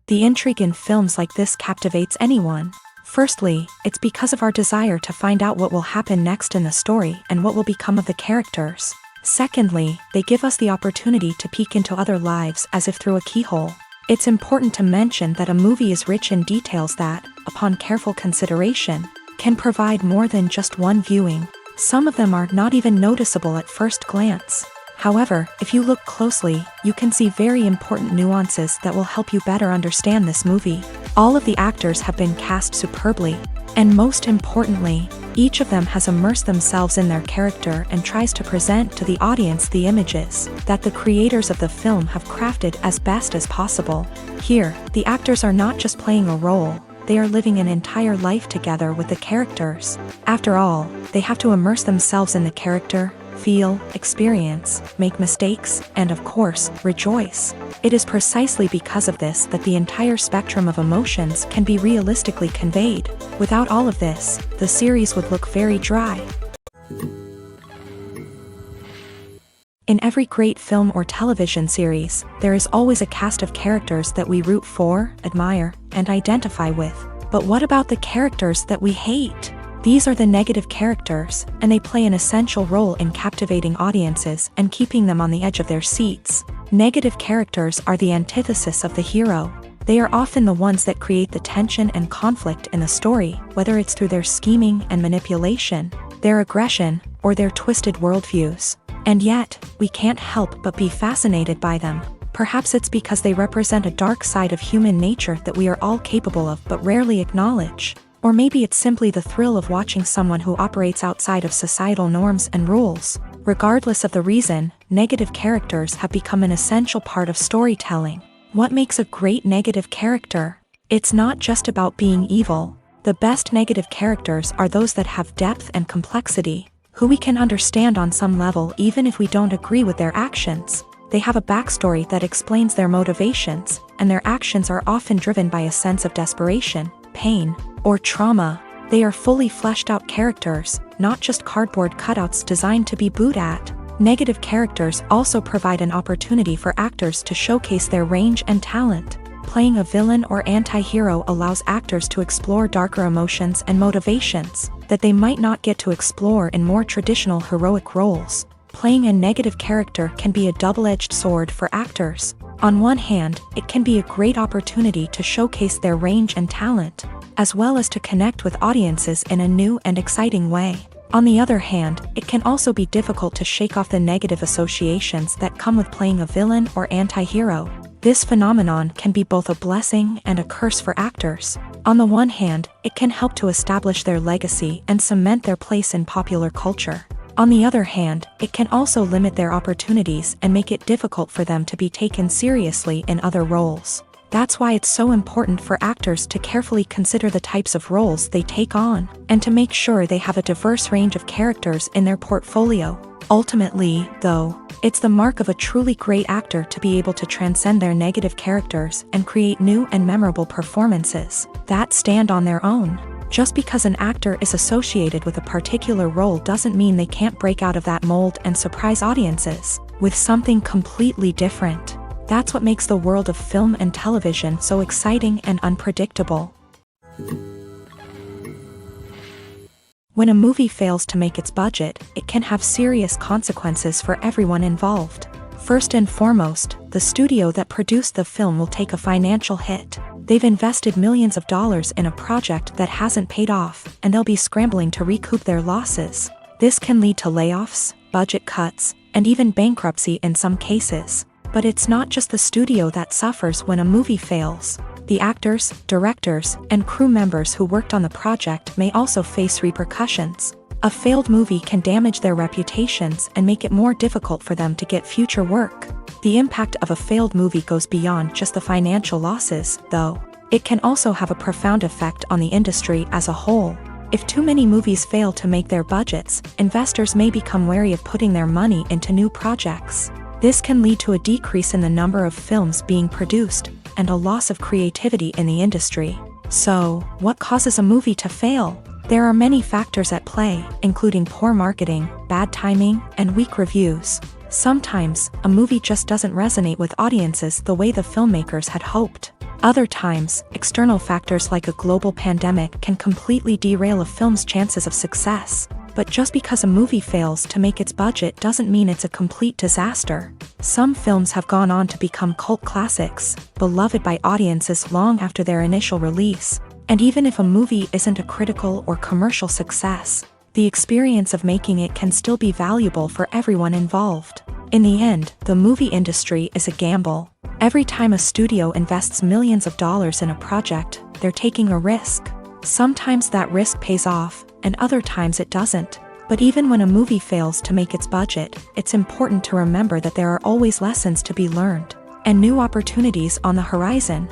The intrigue in films like this captivates anyone. Firstly, it's because of our desire to find out what will happen next in the story and what will become of the characters. Secondly, they give us the opportunity to peek into other lives as if through a keyhole. It's important to mention that a movie is rich in details that, upon careful consideration, can provide more than just one viewing. Some of them are not even noticeable at first glance. However, if you look closely, you can see very important nuances that will help you better understand this movie. All of the actors have been cast superbly, and most importantly, each of them has immersed themselves in their character and tries to present to the audience the images that the creators of the film have crafted as best as possible. Here, the actors are not just playing a role, they are living an entire life together with the characters. After all, they have to immerse themselves in the character, feel, experience, make mistakes, and of course, rejoice. It is precisely because of this that the entire spectrum of emotions can be realistically conveyed. Without all of this, the series would look very dry. In every great film or television series, there is always a cast of characters that we root for, admire, and identify with. But what about the characters that we hate? These are the negative characters, and they play an essential role in captivating audiences and keeping them on the edge of their seats. Negative characters are the antithesis of the hero. They are often the ones that create the tension and conflict in the story, whether it's through their scheming and manipulation, their aggression, or their twisted worldviews. And yet, we can't help but be fascinated by them. Perhaps it's because they represent a dark side of human nature that we are all capable of but rarely acknowledge. Or maybe it's simply the thrill of watching someone who operates outside of societal norms and rules. Regardless of the reason, negative characters have become an essential part of storytelling. What makes a great negative character? It's not just about being evil. The best negative characters are those that have depth and complexity, who we can understand on some level even if we don't agree with their actions. They have a backstory that explains their motivations, and their actions are often driven by a sense of desperation, pain, or trauma. They are fully fleshed out characters, not just cardboard cutouts designed to be booed at. Negative characters also provide an opportunity for actors to showcase their range and talent. Playing a villain or anti-hero allows actors to explore darker emotions and motivations that they might not get to explore in more traditional heroic roles. Playing a negative character can be a double-edged sword for actors. On one hand, it can be a great opportunity to showcase their range and talent, as well as to connect with audiences in a new and exciting way. On the other hand, it can also be difficult to shake off the negative associations that come with playing a villain or anti-hero. This phenomenon can be both a blessing and a curse for actors. On the one hand, it can help to establish their legacy and cement their place in popular culture. On the other hand, it can also limit their opportunities and make it difficult for them to be taken seriously in other roles. That's why it's so important for actors to carefully consider the types of roles they take on, and to make sure they have a diverse range of characters in their portfolio. Ultimately, though, it's the mark of a truly great actor to be able to transcend their negative characters and create new and memorable performances that stand on their own. Just because an actor is associated with a particular role doesn't mean they can't break out of that mold and surprise audiences with something completely different. That's what makes the world of film and television so exciting and unpredictable. When a movie fails to make its budget, it can have serious consequences for everyone involved. First and foremost, the studio that produced the film will take a financial hit. They've invested millions of dollars in a project that hasn't paid off, and they'll be scrambling to recoup their losses. This can lead to layoffs, budget cuts, and even bankruptcy in some cases. But it's not just the studio that suffers when a movie fails. The actors, directors, and crew members who worked on the project may also face repercussions. A failed movie can damage their reputations and make it more difficult for them to get future work. The impact of a failed movie goes beyond just the financial losses, though. It can also have a profound effect on the industry as a whole. If too many movies fail to make their budgets, investors may become wary of putting their money into new projects. This can lead to a decrease in the number of films being produced, and a loss of creativity in the industry. So, what causes a movie to fail? There are many factors at play, including poor marketing, bad timing, and weak reviews. Sometimes, a movie just doesn't resonate with audiences the way the filmmakers had hoped. Other times, external factors like a global pandemic can completely derail a film's chances of success. But just because a movie fails to make its budget doesn't mean it's a complete disaster. Some films have gone on to become cult classics, beloved by audiences long after their initial release. And even if a movie isn't a critical or commercial success, the experience of making it can still be valuable for everyone involved. In the end, the movie industry is a gamble. Every time a studio invests millions of dollars in a project, they're taking a risk. Sometimes that risk pays off, and other times it doesn't. But even when a movie fails to make its budget, it's important to remember that there are always lessons to be learned, and new opportunities on the horizon.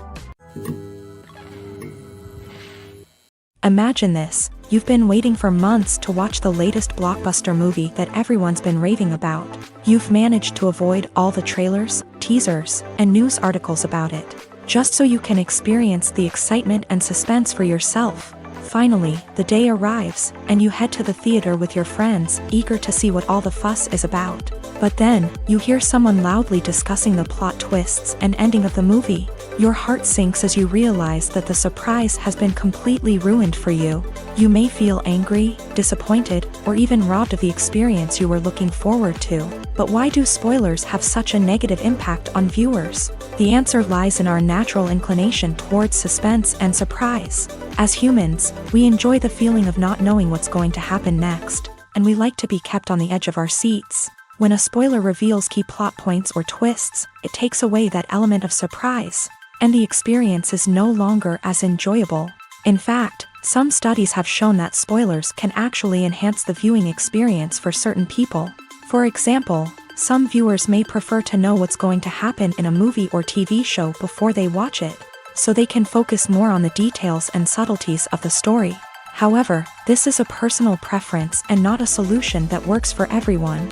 Imagine this: you've been waiting for months to watch the latest blockbuster movie that everyone's been raving about. You've managed to avoid all the trailers, teasers, and news articles about it, just so you can experience the excitement and suspense for yourself. Finally, the day arrives, and you head to the theater with your friends, eager to see what all the fuss is about. But then, you hear someone loudly discussing the plot twists and ending of the movie. Your heart sinks as you realize that the surprise has been completely ruined for you. You may feel angry, disappointed, or even robbed of the experience you were looking forward to. But why do spoilers have such a negative impact on viewers? The answer lies in our natural inclination towards suspense and surprise. As humans, we enjoy the feeling of not knowing what's going to happen next, and we like to be kept on the edge of our seats. When a spoiler reveals key plot points or twists, it takes away that element of surprise, and the experience is no longer as enjoyable. In fact, some studies have shown that spoilers can actually enhance the viewing experience for certain people. For example, some viewers may prefer to know what's going to happen in a movie or TV show before they watch it, so they can focus more on the details and subtleties of the story. However, this is a personal preference and not a solution that works for everyone.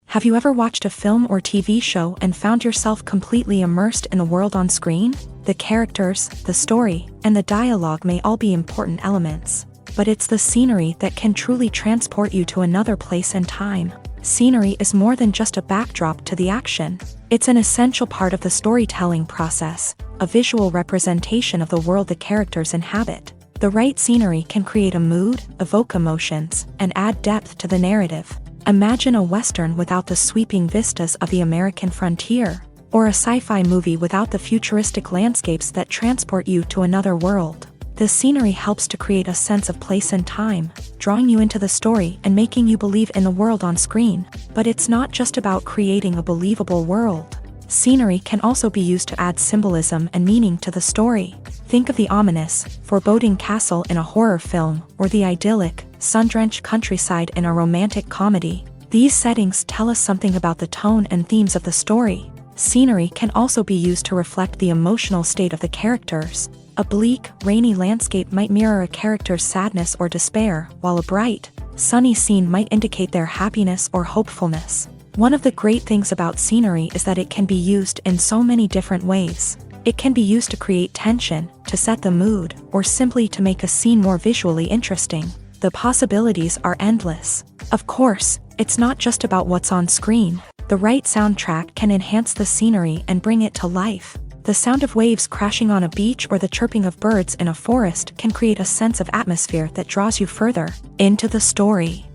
Have you ever watched a film or TV show and found yourself completely immersed in the world on screen? The characters, the story, and the dialogue may all be important elements, but it's the scenery that can truly transport you to another place and time. Scenery is more than just a backdrop to the action. It's an essential part of the storytelling process, a visual representation of the world the characters inhabit. The right scenery can create a mood, evoke emotions, and add depth to the narrative. Imagine a Western without the sweeping vistas of the American frontier, or a sci-fi movie without the futuristic landscapes that transport you to another world. The scenery helps to create a sense of place and time, drawing you into the story and making you believe in the world on screen. But it's not just about creating a believable world. Scenery can also be used to add symbolism and meaning to the story. Think of the ominous, foreboding castle in a horror film, or the idyllic, sun-drenched countryside in a romantic comedy. These settings tell us something about the tone and themes of the story. Scenery can also be used to reflect the emotional state of the characters. A bleak, rainy landscape might mirror a character's sadness or despair, while a bright, sunny scene might indicate their happiness or hopefulness. One of the great things about scenery is that it can be used in so many different ways. It can be used to create tension, to set the mood, or simply to make a scene more visually interesting. The possibilities are endless. Of course, it's not just about what's on screen. The right soundtrack can enhance the scenery and bring it to life. The sound of waves crashing on a beach or the chirping of birds in a forest can create a sense of atmosphere that draws you further into the story.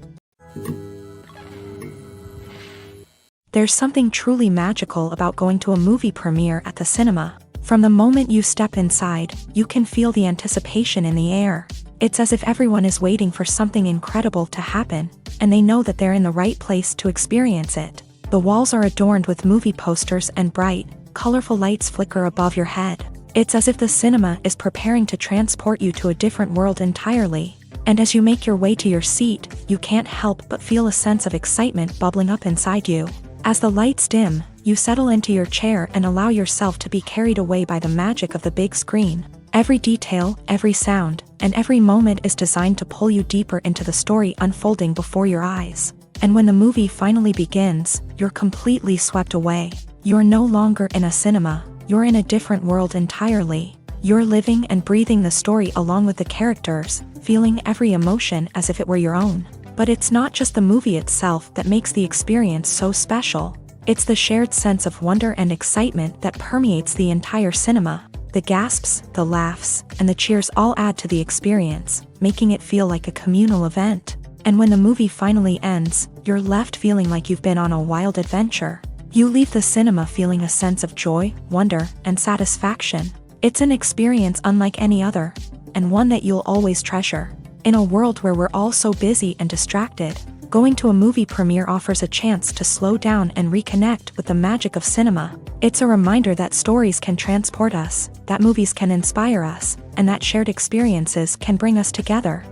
There's something truly magical about going to a movie premiere at the cinema. From the moment you step inside, you can feel the anticipation in the air. It's as if everyone is waiting for something incredible to happen, and they know that they're in the right place to experience it. The walls are adorned with movie posters and bright, colorful lights flicker above your head. It's as if the cinema is preparing to transport you to a different world entirely. And as you make your way to your seat, you can't help but feel a sense of excitement bubbling up inside you. As the lights dim, you settle into your chair and allow yourself to be carried away by the magic of the big screen. Every detail, every sound, and every moment is designed to pull you deeper into the story unfolding before your eyes. And when the movie finally begins, you're completely swept away. You're no longer in a cinema, you're in a different world entirely. You're living and breathing the story along with the characters, feeling every emotion as if it were your own. But it's not just the movie itself that makes the experience so special. It's the shared sense of wonder and excitement that permeates the entire cinema. The gasps, the laughs, and the cheers all add to the experience, making it feel like a communal event. And when the movie finally ends, you're left feeling like you've been on a wild adventure. You leave the cinema feeling a sense of joy, wonder, and satisfaction. It's an experience unlike any other, and one that you'll always treasure. In a world where we're all so busy and distracted, going to a movie premiere offers a chance to slow down and reconnect with the magic of cinema. It's a reminder that stories can transport us, that movies can inspire us, and that shared experiences can bring us together.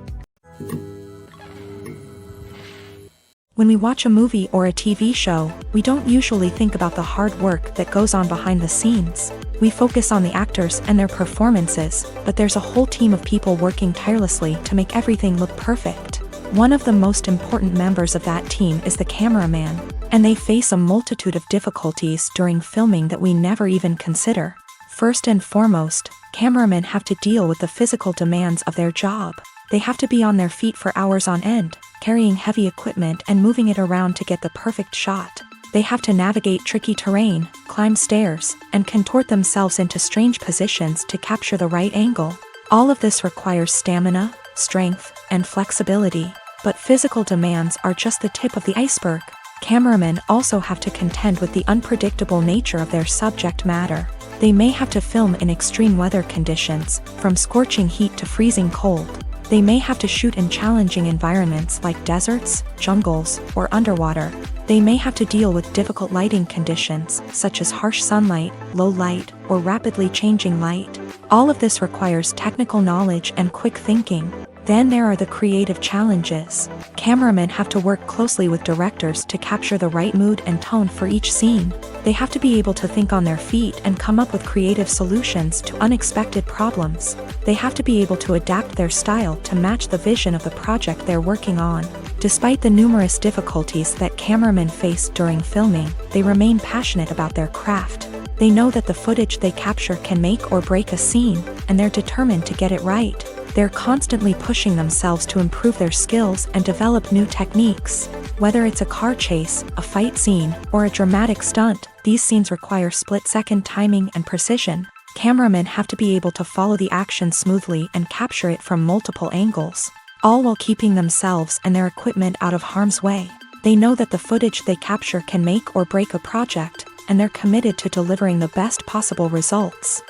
When we watch a movie or a TV show, we don't usually think about the hard work that goes on behind the scenes. We focus on the actors and their performances, but there's a whole team of people working tirelessly to make everything look perfect. One of the most important members of that team is the cameraman, and they face a multitude of difficulties during filming that we never even consider. First and foremost, cameramen have to deal with the physical demands of their job. They have to be on their feet for hours on end, carrying heavy equipment and moving it around to get the perfect shot. They have to navigate tricky terrain, climb stairs, and contort themselves into strange positions to capture the right angle. All of this requires stamina, strength, and flexibility. But physical demands are just the tip of the iceberg. Cameramen also have to contend with the unpredictable nature of their subject matter. They may have to film in extreme weather conditions, from scorching heat to freezing cold. They may have to shoot in challenging environments like deserts, jungles, or underwater. They may have to deal with difficult lighting conditions, such as harsh sunlight, low light, or rapidly changing light. All of this requires technical knowledge and quick thinking. Then there are the creative challenges. Cameramen have to work closely with directors to capture the right mood and tone for each scene. They have to be able to think on their feet and come up with creative solutions to unexpected problems. They have to be able to adapt their style to match the vision of the project they're working on. Despite the numerous difficulties that cameramen face during filming, they remain passionate about their craft. They know that the footage they capture can make or break a scene, and they're determined to get it right. They're constantly pushing themselves to improve their skills and develop new techniques. Whether it's a car chase, a fight scene, or a dramatic stunt, these scenes require split-second timing and precision. Cameramen have to be able to follow the action smoothly and capture it from multiple angles, all while keeping themselves and their equipment out of harm's way. They know that the footage they capture can make or break a project, and they're committed to delivering the best possible results.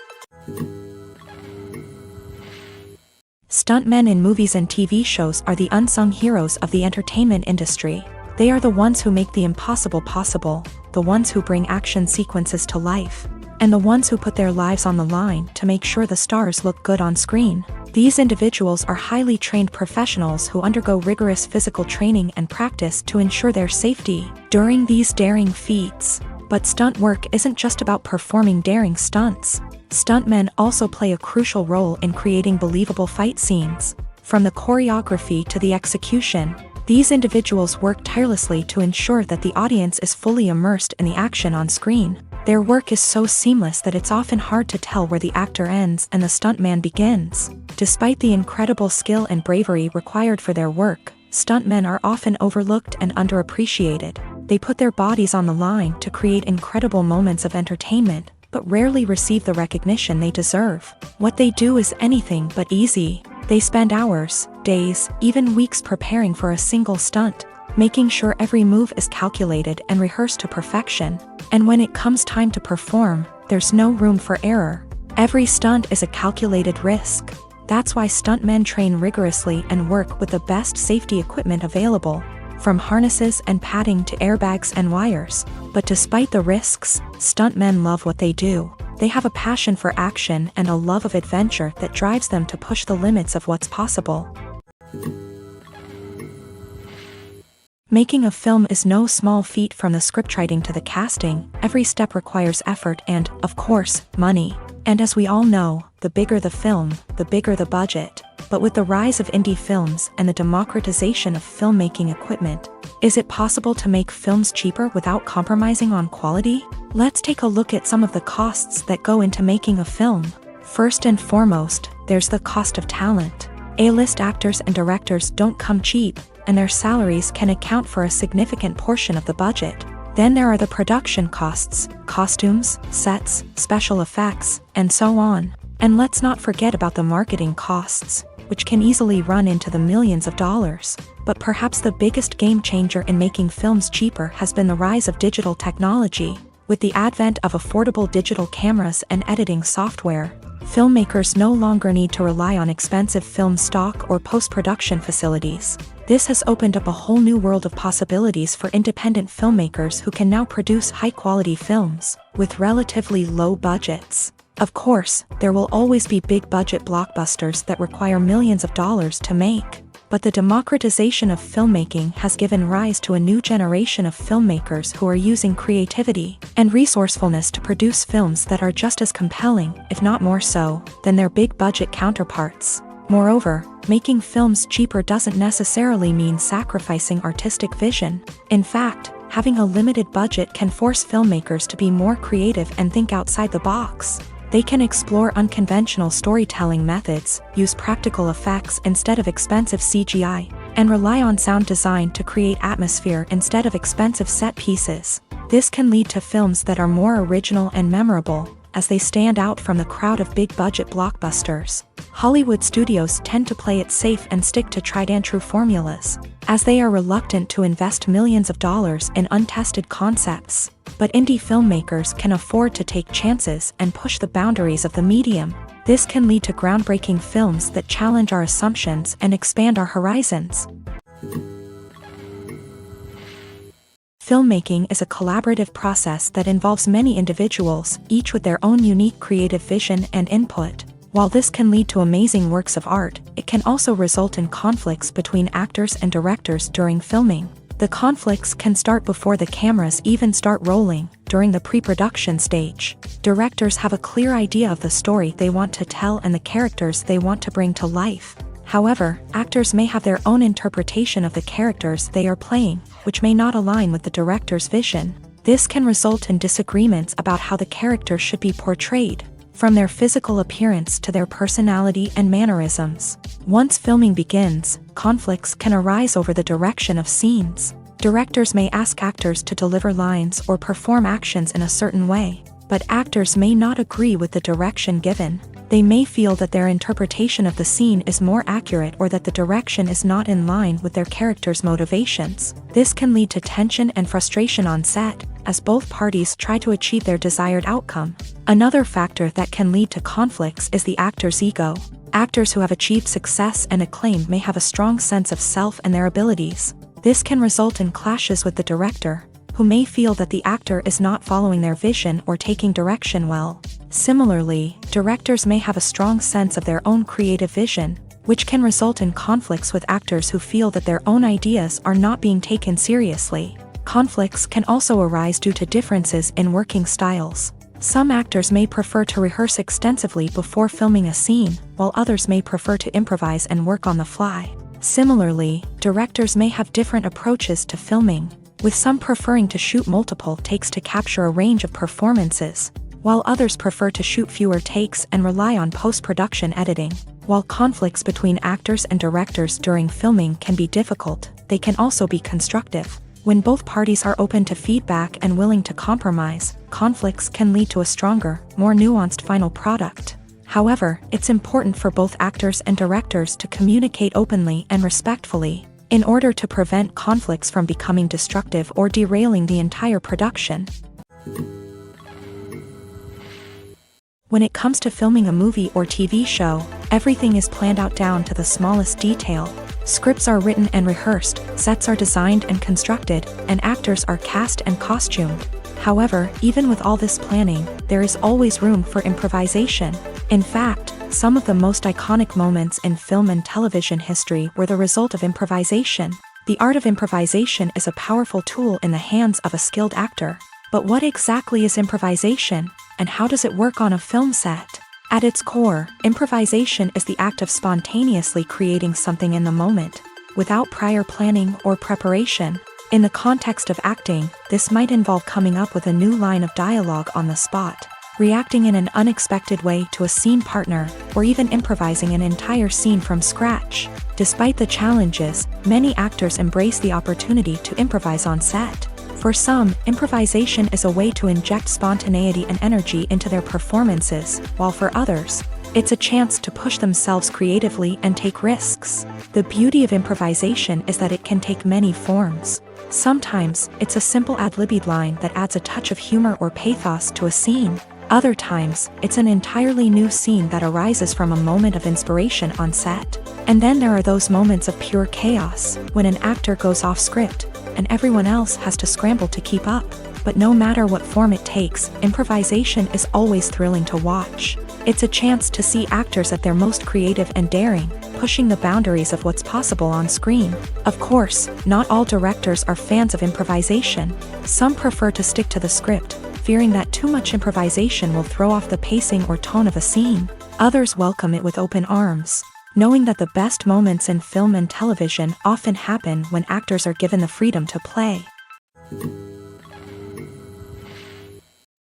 Stuntmen in movies and TV shows are the unsung heroes of the entertainment industry. They are the ones who make the impossible possible, the ones who bring action sequences to life, and the ones who put their lives on the line to make sure the stars look good on screen. These individuals are highly trained professionals who undergo rigorous physical training and practice to ensure their safety during these daring feats. But stunt work isn't just about performing daring stunts. Stuntmen also play a crucial role in creating believable fight scenes. From the choreography to the execution, these individuals work tirelessly to ensure that the audience is fully immersed in the action on screen. Their work is so seamless that it's often hard to tell where the actor ends and the stuntman begins. Despite the incredible skill and bravery required for their work, stuntmen are often overlooked and underappreciated. They put their bodies on the line to create incredible moments of entertainment, but rarely receive the recognition they deserve. What they do is anything but easy. They spend hours, days, even weeks preparing for a single stunt, making sure every move is calculated and rehearsed to perfection. And when it comes time to perform, there's no room for error. Every stunt is a calculated risk. That's why stuntmen train rigorously and work with the best safety equipment available, from harnesses and padding to airbags and wires. But despite the risks, stuntmen love what they do. They have a passion for action and a love of adventure that drives them to push the limits of what's possible. Making a film is no small feat. From the scriptwriting to the casting, every step requires effort and, of course, money. And as we all know, the bigger the film, the bigger the budget. But with the rise of indie films and the democratization of filmmaking equipment, is it possible to make films cheaper without compromising on quality? Let's take a look at some of the costs that go into making a film. First and foremost, there's the cost of talent. A-list actors and directors don't come cheap, and their salaries can account for a significant portion of the budget. Then there are the production costs, costumes, sets, special effects, and so on. And let's not forget about the marketing costs, which can easily run into the millions of dollars. But perhaps the biggest game changer in making films cheaper has been the rise of digital technology. With the advent of affordable digital cameras and editing software, filmmakers no longer need to rely on expensive film stock or post-production facilities. This has opened up a whole new world of possibilities for independent filmmakers who can now produce high-quality films with relatively low budgets. Of course, there will always be big-budget blockbusters that require millions of dollars to make. But the democratization of filmmaking has given rise to a new generation of filmmakers who are using creativity and resourcefulness to produce films that are just as compelling, if not more so, than their big-budget counterparts. Moreover, making films cheaper doesn't necessarily mean sacrificing artistic vision. In fact, having a limited budget can force filmmakers to be more creative and think outside the box. They can explore unconventional storytelling methods, use practical effects instead of expensive CGI, and rely on sound design to create atmosphere instead of expensive set pieces. This can lead to films that are more original and memorable, as they stand out from the crowd of big-budget blockbusters. Hollywood studios tend to play it safe and stick to tried-and-true formulas, as they are reluctant to invest millions of dollars in untested concepts. But indie filmmakers can afford to take chances and push the boundaries of the medium. This can lead to groundbreaking films that challenge our assumptions and expand our horizons. Filmmaking is a collaborative process that involves many individuals, each with their own unique creative vision and input. While this can lead to amazing works of art, it can also result in conflicts between actors and directors during filming. The conflicts can start before the cameras even start rolling, during the pre-production stage. Directors have a clear idea of the story they want to tell and the characters they want to bring to life. However, actors may have their own interpretation of the characters they are playing, which may not align with the director's vision. This can result in disagreements about how the characters should be portrayed, from their physical appearance to their personality and mannerisms. Once filming begins, conflicts can arise over the direction of scenes. Directors may ask actors to deliver lines or perform actions in a certain way, but actors may not agree with the direction given. They may feel that their interpretation of the scene is more accurate or that the direction is not in line with their character's motivations. This can lead to tension and frustration on set, as both parties try to achieve their desired outcome. Another factor that can lead to conflicts is the actor's ego. Actors who have achieved success and acclaim may have a strong sense of self and their abilities. This can result in clashes with the director, who may feel that the actor is not following their vision or taking direction well. Similarly, directors may have a strong sense of their own creative vision, which can result in conflicts with actors who feel that their own ideas are not being taken seriously. Conflicts can also arise due to differences in working styles. Some actors may prefer to rehearse extensively before filming a scene, while others may prefer to improvise and work on the fly. Similarly, directors may have different approaches to filming, with some preferring to shoot multiple takes to capture a range of performances, while others prefer to shoot fewer takes and rely on post-production editing. While conflicts between actors and directors during filming can be difficult, they can also be constructive. When both parties are open to feedback and willing to compromise, conflicts can lead to a stronger, more nuanced final product. However, it's important for both actors and directors to communicate openly and respectfully, in order to prevent conflicts from becoming destructive or derailing the entire production. When it comes to filming a movie or TV show, everything is planned out down to the smallest detail. Scripts are written and rehearsed, sets are designed and constructed, and actors are cast and costumed. However, even with all this planning, there is always room for improvisation. In fact, some of the most iconic moments in film and television history were the result of improvisation. The art of improvisation is a powerful tool in the hands of a skilled actor. But what exactly is improvisation, and how does it work on a film set? At its core, improvisation is the act of spontaneously creating something in the moment, without prior planning or preparation. In the context of acting, this might involve coming up with a new line of dialogue on the spot, reacting in an unexpected way to a scene partner, or even improvising an entire scene from scratch. Despite the challenges, many actors embrace the opportunity to improvise on set. For some, improvisation is a way to inject spontaneity and energy into their performances, while for others, it's a chance to push themselves creatively and take risks. The beauty of improvisation is that it can take many forms. Sometimes, it's a simple ad-libbed line that adds a touch of humor or pathos to a scene. Other times, it's an entirely new scene that arises from a moment of inspiration on set. And then there are those moments of pure chaos, when an actor goes off script, and everyone else has to scramble to keep up. But no matter what form it takes, improvisation is always thrilling to watch. It's a chance to see actors at their most creative and daring, pushing the boundaries of what's possible on screen. Of course, not all directors are fans of improvisation. Some prefer to stick to the script, fearing that too much improvisation will throw off the pacing or tone of a scene. Others welcome it with open arms, knowing that the best moments in film and television often happen when actors are given the freedom to play.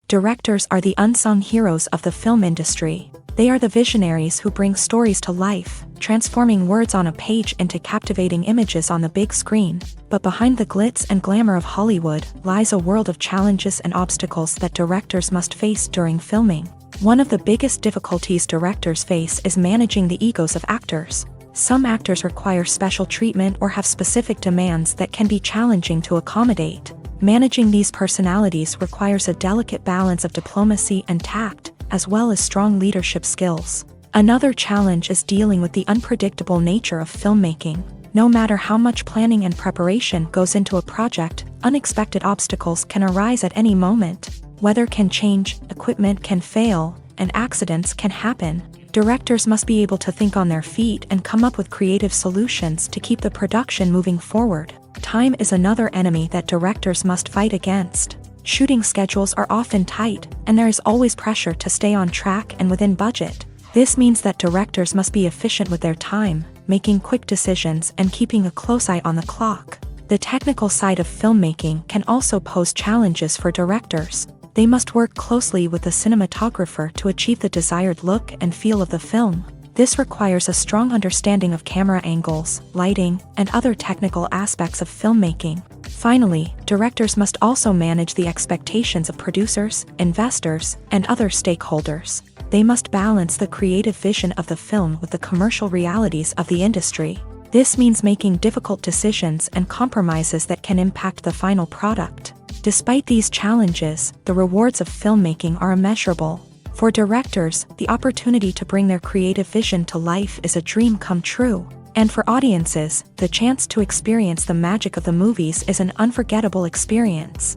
Directors are the unsung heroes of the film industry. They are the visionaries who bring stories to life, transforming words on a page into captivating images on the big screen. But behind the glitz and glamour of Hollywood lies a world of challenges and obstacles that directors must face during filming. One of the biggest difficulties directors face is managing the egos of actors. Some actors require special treatment or have specific demands that can be challenging to accommodate. Managing these personalities requires a delicate balance of diplomacy and tact, as well as strong leadership skills. Another challenge is dealing with the unpredictable nature of filmmaking. No matter how much planning and preparation goes into a project, unexpected obstacles can arise at any moment. Weather can change, equipment can fail, and accidents can happen. Directors must be able to think on their feet and come up with creative solutions to keep the production moving forward. Time is another enemy that directors must fight against. Shooting schedules are often tight, and there is always pressure to stay on track and within budget. This means that directors must be efficient with their time, making quick decisions and keeping a close eye on the clock. The technical side of filmmaking can also pose challenges for directors. They must work closely with the cinematographer to achieve the desired look and feel of the film. This requires a strong understanding of camera angles, lighting, and other technical aspects of filmmaking. Finally, directors must also manage the expectations of producers, investors, and other stakeholders. They must balance the creative vision of the film with the commercial realities of the industry. This means making difficult decisions and compromises that can impact the final product. Despite these challenges, the rewards of filmmaking are immeasurable. For directors, the opportunity to bring their creative vision to life is a dream come true. And for audiences, the chance to experience the magic of the movies is an unforgettable experience.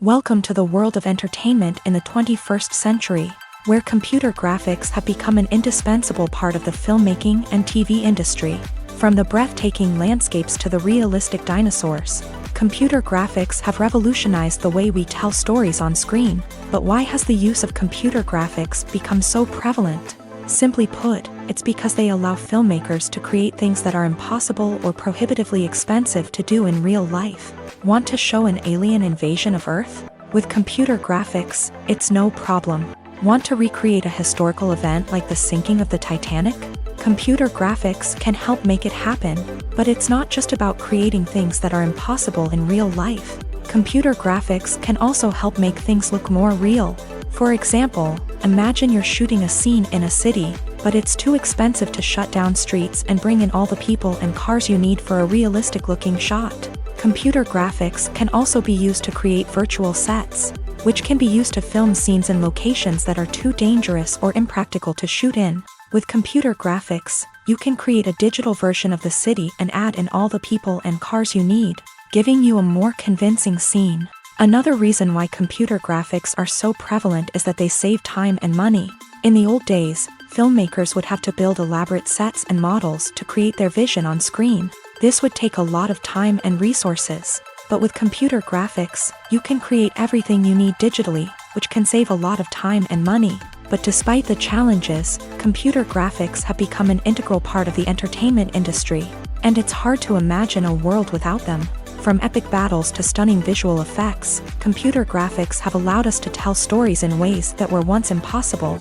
Welcome to the world of entertainment in the 21st century, where computer graphics have become an indispensable part of the filmmaking and TV industry. From the breathtaking landscapes to the realistic dinosaurs, computer graphics have revolutionized the way we tell stories on screen. But why has the use of computer graphics become so prevalent? Simply put, it's because they allow filmmakers to create things that are impossible or prohibitively expensive to do in real life. Want to show an alien invasion of Earth? With computer graphics, it's no problem. Want to recreate a historical event like the sinking of the Titanic? Computer graphics can help make it happen, but it's not just about creating things that are impossible in real life. Computer graphics can also help make things look more real. For example, imagine you're shooting a scene in a city, but it's too expensive to shut down streets and bring in all the people and cars you need for a realistic-looking shot. Computer graphics can also be used to create virtual sets, which can be used to film scenes in locations that are too dangerous or impractical to shoot in. With computer graphics, you can create a digital version of the city and add in all the people and cars you need, giving you a more convincing scene. Another reason why computer graphics are so prevalent is that they save time and money. In the old days, filmmakers would have to build elaborate sets and models to create their vision on screen. This would take a lot of time and resources. But with computer graphics, you can create everything you need digitally, which can save a lot of time and money. But despite the challenges, computer graphics have become an integral part of the entertainment industry, and it's hard to imagine a world without them. From epic battles to stunning visual effects, computer graphics have allowed us to tell stories in ways that were once impossible.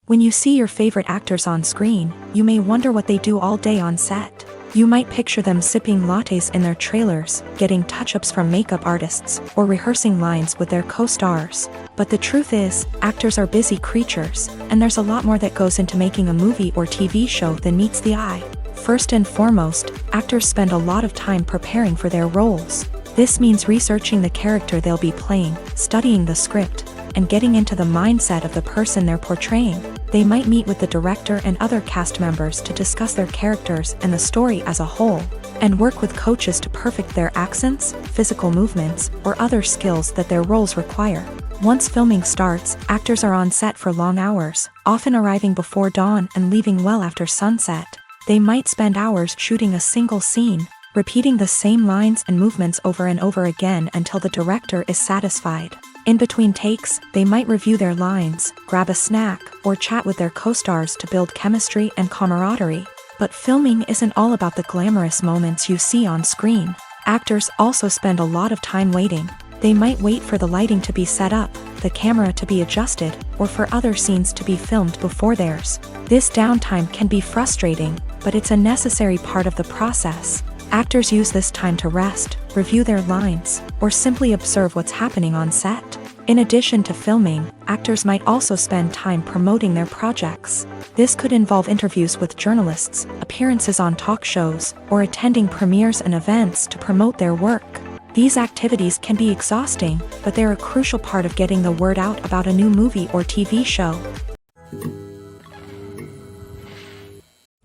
When you see your favorite actors on screen, you may wonder what they do all day on set. You might picture them sipping lattes in their trailers, getting touch-ups from makeup artists, or rehearsing lines with their co-stars. But the truth is, actors are busy creatures, and there's a lot more that goes into making a movie or TV show than meets the eye. First and foremost, actors spend a lot of time preparing for their roles. This means researching the character they'll be playing, studying the script, and getting into the mindset of the person they're portraying. They might meet with the director and other cast members to discuss their characters and the story as a whole, and work with coaches to perfect their accents, physical movements, or other skills that their roles require. Once filming starts, actors are on set for long hours, often arriving before dawn and leaving well after sunset. They might spend hours shooting a single scene, repeating the same lines and movements over and over again until the director is satisfied. In between takes, they might review their lines, grab a snack, or chat with their co-stars to build chemistry and camaraderie. But filming isn't all about the glamorous moments you see on screen. Actors also spend a lot of time waiting. They might wait for the lighting to be set up, the camera to be adjusted, or for other scenes to be filmed before theirs. This downtime can be frustrating, but it's a necessary part of the process. Actors use this time to rest, review their lines, or simply observe what's happening on set. In addition to filming, actors might also spend time promoting their projects. This could involve interviews with journalists, appearances on talk shows, or attending premieres and events to promote their work. These activities can be exhausting, but they're a crucial part of getting the word out about a new movie or TV show.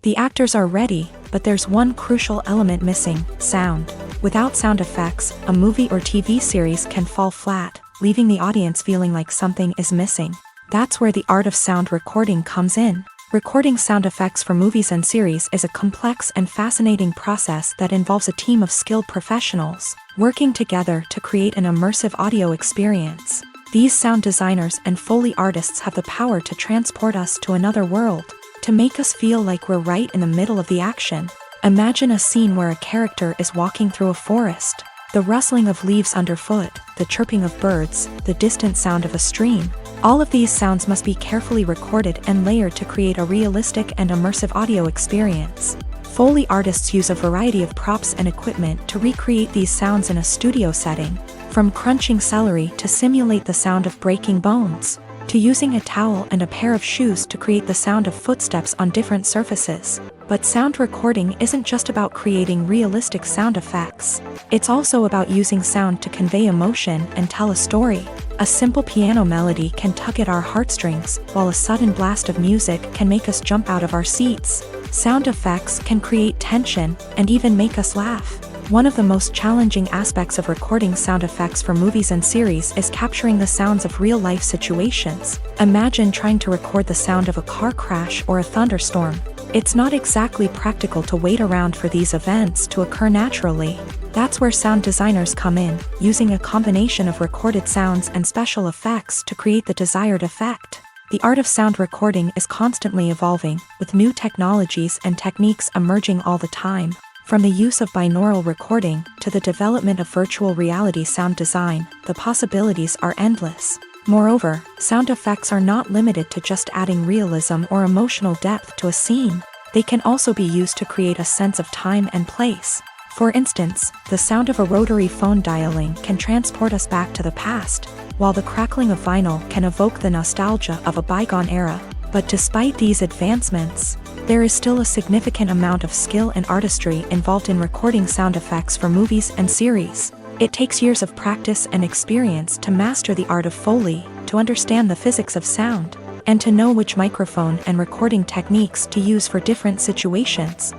The actors are ready, but there's one crucial element missing: sound. Without sound effects, a movie or TV series can fall flat, leaving the audience feeling like something is missing. That's where the art of sound recording comes in. Recording sound effects for movies and series is a complex and fascinating process that involves a team of skilled professionals working together to create an immersive audio experience. These sound designers and Foley artists have the power to transport us to another world, to make us feel like we're right in the middle of the action. Imagine a scene where a character is walking through a forest. The rustling of leaves underfoot, the chirping of birds, the distant sound of a stream. All of these sounds must be carefully recorded and layered to create a realistic and immersive audio experience. Foley artists use a variety of props and equipment to recreate these sounds in a studio setting, from crunching celery to simulate the sound of breaking bones, to using a towel and a pair of shoes to create the sound of footsteps on different surfaces. But sound recording isn't just about creating realistic sound effects. It's also about using sound to convey emotion and tell a story. A simple piano melody can tug at our heartstrings, while a sudden blast of music can make us jump out of our seats. Sound effects can create tension and even make us laugh. One of the most challenging aspects of recording sound effects for movies and series is capturing the sounds of real-life situations. Imagine trying to record the sound of a car crash or a thunderstorm. It's not exactly practical to wait around for these events to occur naturally. That's where sound designers come in, using a combination of recorded sounds and special effects to create the desired effect. The art of sound recording is constantly evolving, with new technologies and techniques emerging all the time. From the use of binaural recording to the development of virtual reality sound design, the possibilities are endless. Moreover, sound effects are not limited to just adding realism or emotional depth to a scene. They can also be used to create a sense of time and place. For instance, the sound of a rotary phone dialing can transport us back to the past, while the crackling of vinyl can evoke the nostalgia of a bygone era. But despite these advancements, there is still a significant amount of skill and artistry involved in recording sound effects for movies and series. It takes years of practice and experience to master the art of Foley, to understand the physics of sound, and to know which microphone and recording techniques to use for different situations.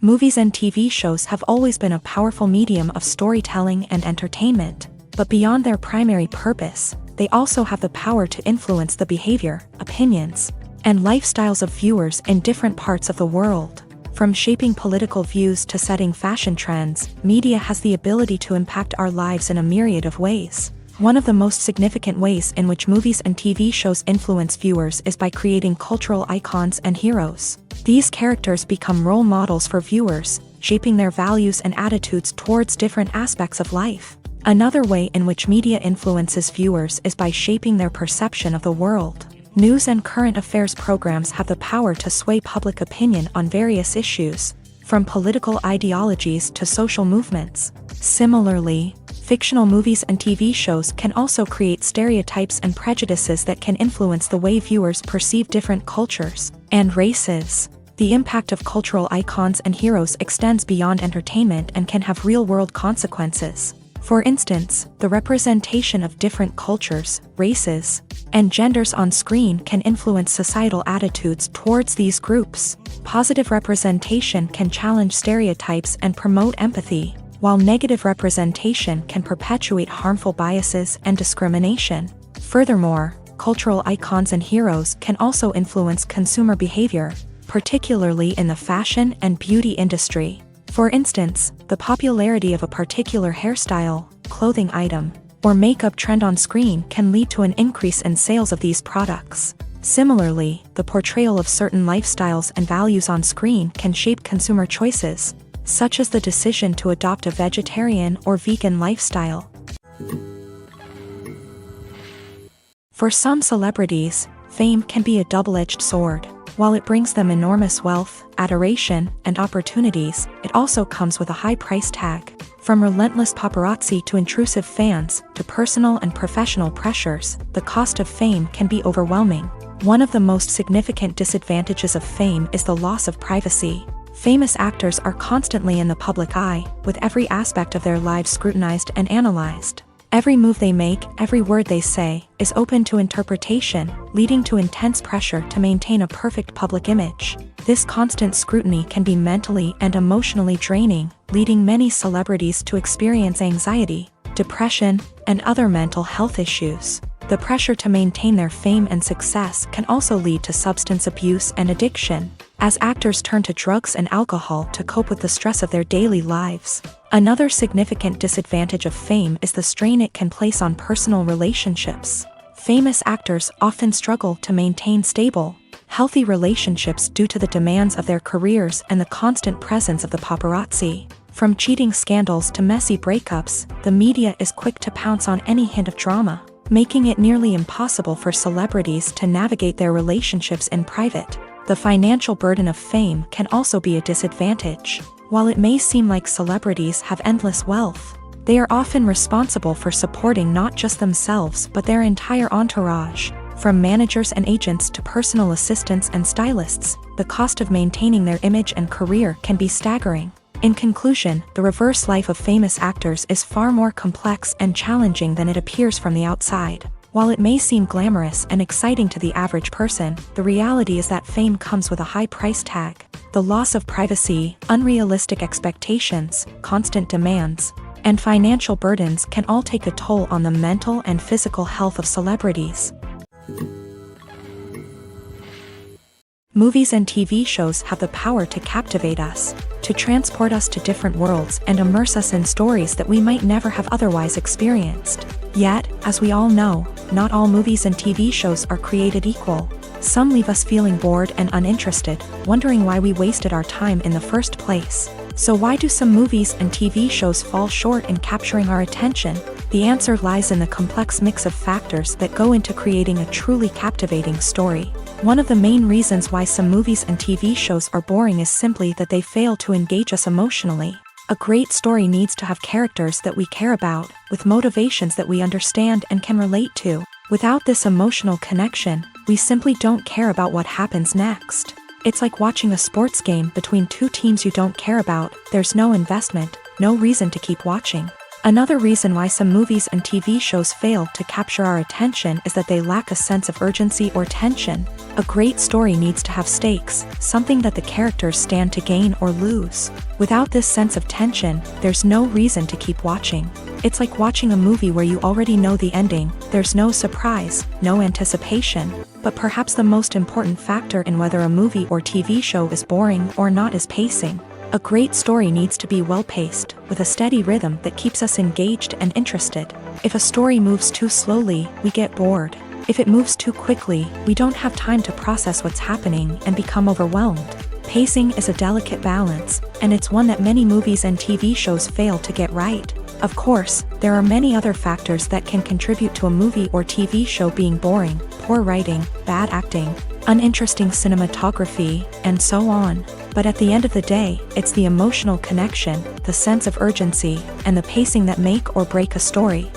Movies and TV shows have always been a powerful medium of storytelling and entertainment, but beyond their primary purpose, they also have the power to influence the behavior, opinions, and lifestyles of viewers in different parts of the world. From shaping political views to setting fashion trends, media has the ability to impact our lives in a myriad of ways. One of the most significant ways in which movies and TV shows influence viewers is by creating cultural icons and heroes. These characters become role models for viewers, shaping their values and attitudes towards different aspects of life. Another way in which media influences viewers is by shaping their perception of the world. News and current affairs programs have the power to sway public opinion on various issues, from political ideologies to social movements. Similarly, fictional movies and TV shows can also create stereotypes and prejudices that can influence the way viewers perceive different cultures and races. The impact of cultural icons and heroes extends beyond entertainment and can have real-world consequences. For instance, the representation of different cultures, races, and genders on screen can influence societal attitudes towards these groups. Positive representation can challenge stereotypes and promote empathy, while negative representation can perpetuate harmful biases and discrimination. Furthermore, cultural icons and heroes can also influence consumer behavior, particularly in the fashion and beauty industry. For instance, the popularity of a particular hairstyle, clothing item, or makeup trend on screen can lead to an increase in sales of these products. Similarly, the portrayal of certain lifestyles and values on screen can shape consumer choices, such as the decision to adopt a vegetarian or vegan lifestyle. For some celebrities, fame can be a double-edged sword. While it brings them enormous wealth, adoration, and opportunities, it also comes with a high price tag. From relentless paparazzi to intrusive fans, to personal and professional pressures, the cost of fame can be overwhelming. One of the most significant disadvantages of fame is the loss of privacy. Famous actors are constantly in the public eye, with every aspect of their lives scrutinized and analyzed. Every move they make, every word they say, is open to interpretation, leading to intense pressure to maintain a perfect public image. This constant scrutiny can be mentally and emotionally draining, leading many celebrities to experience anxiety, depression, and other mental health issues. The pressure to maintain their fame and success can also lead to substance abuse and addiction, as actors turn to drugs and alcohol to cope with the stress of their daily lives. Another significant disadvantage of fame is the strain it can place on personal relationships. Famous actors often struggle to maintain stable, healthy relationships due to the demands of their careers and the constant presence of the paparazzi. From cheating scandals to messy breakups, the media is quick to pounce on any hint of drama, making it nearly impossible for celebrities to navigate their relationships in private. The financial burden of fame can also be a disadvantage. While it may seem like celebrities have endless wealth, they are often responsible for supporting not just themselves but their entire entourage. From managers and agents to personal assistants and stylists, the cost of maintaining their image and career can be staggering. In conclusion, the reverse life of famous actors is far more complex and challenging than it appears from the outside. While it may seem glamorous and exciting to the average person, the reality is that fame comes with a high price tag. The loss of privacy, unrealistic expectations, constant demands, and financial burdens can all take a toll on the mental and physical health of celebrities. Movies and TV shows have the power to captivate us, to transport us to different worlds and immerse us in stories that we might never have otherwise experienced. Yet, as we all know, not all movies and TV shows are created equal. Some leave us feeling bored and uninterested, wondering why we wasted our time in the first place. So why do some movies and TV shows fall short in capturing our attention? The answer lies in the complex mix of factors that go into creating a truly captivating story. One of the main reasons why some movies and TV shows are boring is simply that they fail to engage us emotionally. A great story needs to have characters that we care about, with motivations that we understand and can relate to. Without this emotional connection, we simply don't care about what happens next. It's like watching a sports game between two teams you don't care about. There's no investment, no reason to keep watching. Another reason why some movies and TV shows fail to capture our attention is that they lack a sense of urgency or tension. A great story needs to have stakes, something that the characters stand to gain or lose. Without this sense of tension, there's no reason to keep watching. It's like watching a movie where you already know the ending. There's no surprise, no anticipation. But perhaps the most important factor in whether a movie or TV show is boring or not is pacing. A great story needs to be well-paced, with a steady rhythm that keeps us engaged and interested. If a story moves too slowly, we get bored. If it moves too quickly, we don't have time to process what's happening and become overwhelmed. Pacing is a delicate balance, and it's one that many movies and TV shows fail to get right. Of course, there are many other factors that can contribute to a movie or TV show being boring: poor writing, bad acting, uninteresting cinematography, and so on. But at the end of the day, it's the emotional connection, the sense of urgency, and the pacing that make or break a story.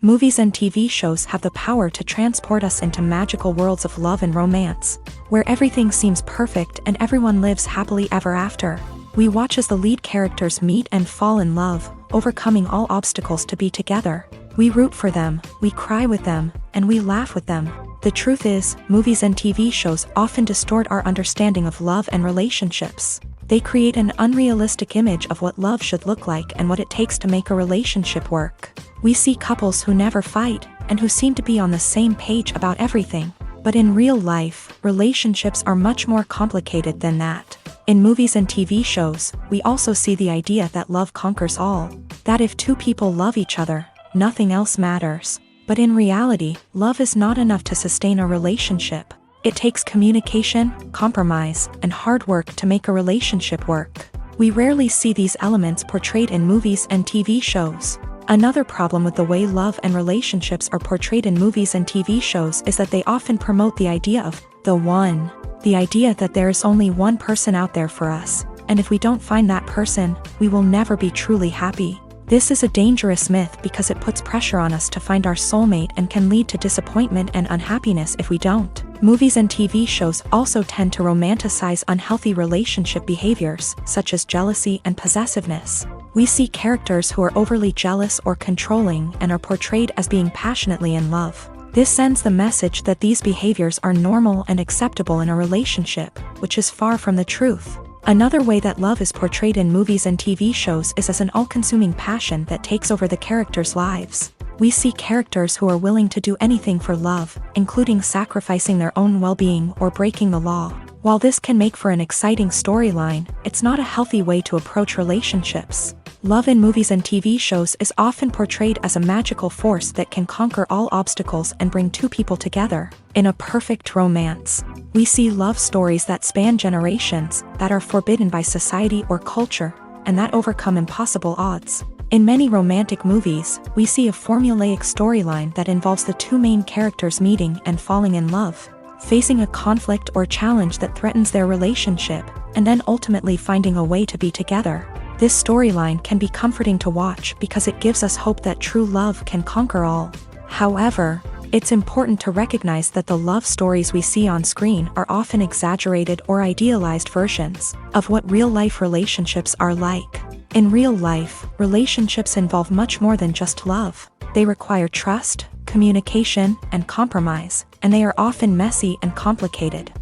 Movies and TV shows have the power to transport us into magical worlds of love and romance, where everything seems perfect and everyone lives happily ever after. We watch as the lead characters meet and fall in love, overcoming all obstacles to be together. We root for them, we cry with them, and we laugh with them. The truth is, movies and TV shows often distort our understanding of love and relationships. They create an unrealistic image of what love should look like and what it takes to make a relationship work. We see couples who never fight, and who seem to be on the same page about everything. But in real life, relationships are much more complicated than that. In movies and TV shows, we also see the idea that love conquers all. That if two people love each other, nothing else matters. But in reality, love is not enough to sustain a relationship. It takes communication, compromise, and hard work to make a relationship work. We rarely see these elements portrayed in movies and TV shows. Another problem with the way love and relationships are portrayed in movies and TV shows is that they often promote the idea of the one. The idea that there is only one person out there for us, and if we don't find that person, we will never be truly happy. This is a dangerous myth because it puts pressure on us to find our soulmate and can lead to disappointment and unhappiness if we don't. Movies and TV shows also tend to romanticize unhealthy relationship behaviors, such as jealousy and possessiveness. We see characters who are overly jealous or controlling and are portrayed as being passionately in love. This sends the message that these behaviors are normal and acceptable in a relationship, which is far from the truth. Another way that love is portrayed in movies and TV shows is as an all-consuming passion that takes over the characters' lives. We see characters who are willing to do anything for love, including sacrificing their own well-being or breaking the law. While this can make for an exciting storyline, it's not a healthy way to approach relationships. Love in movies and TV shows is often portrayed as a magical force that can conquer all obstacles and bring two people together. In a perfect romance, we see love stories that span generations, that are forbidden by society or culture, and that overcome impossible odds. In many romantic movies, we see a formulaic storyline that involves the two main characters meeting and falling in love, facing a conflict or challenge that threatens their relationship, and then ultimately finding a way to be together. This storyline can be comforting to watch because it gives us hope that true love can conquer all. However, it's important to recognize that the love stories we see on screen are often exaggerated or idealized versions of what real-life relationships are like. In real life, relationships involve much more than just love. They require trust, communication, and compromise, and they are often messy and complicated.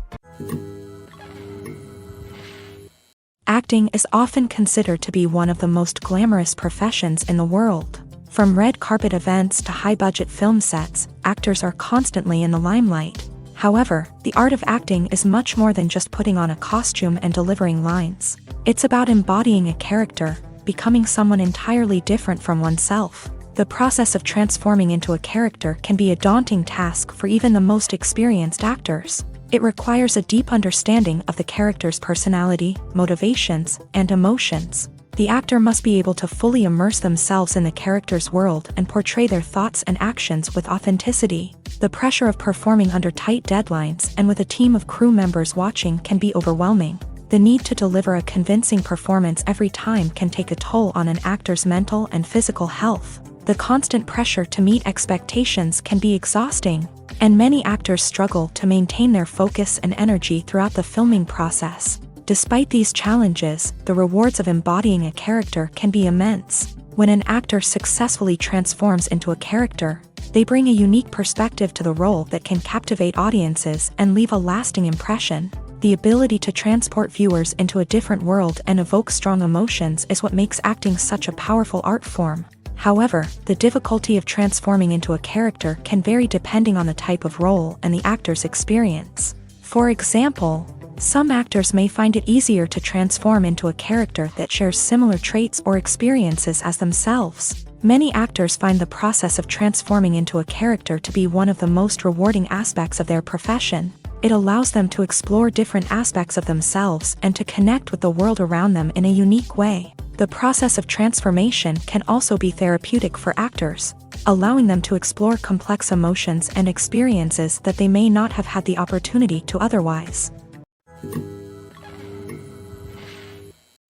Acting is often considered to be one of the most glamorous professions in the world. From red carpet events to high-budget film sets, actors are constantly in the limelight. However, the art of acting is much more than just putting on a costume and delivering lines. It's about embodying a character, becoming someone entirely different from oneself. The process of transforming into a character can be a daunting task for even the most experienced actors. It requires a deep understanding of the character's personality, motivations, and emotions. The actor must be able to fully immerse themselves in the character's world and portray their thoughts and actions with authenticity. The pressure of performing under tight deadlines and with a team of crew members watching can be overwhelming. The need to deliver a convincing performance every time can take a toll on an actor's mental and physical health. The constant pressure to meet expectations can be exhausting, and many actors struggle to maintain their focus and energy throughout the filming process. Despite these challenges, the rewards of embodying a character can be immense. When an actor successfully transforms into a character, they bring a unique perspective to the role that can captivate audiences and leave a lasting impression. The ability to transport viewers into a different world and evoke strong emotions is what makes acting such a powerful art form. However, the difficulty of transforming into a character can vary depending on the type of role and the actor's experience. For example, some actors may find it easier to transform into a character that shares similar traits or experiences as themselves. Many actors find the process of transforming into a character to be one of the most rewarding aspects of their profession. It allows them to explore different aspects of themselves and to connect with the world around them in a unique way. The process of transformation can also be therapeutic for actors, allowing them to explore complex emotions and experiences that they may not have had the opportunity to otherwise.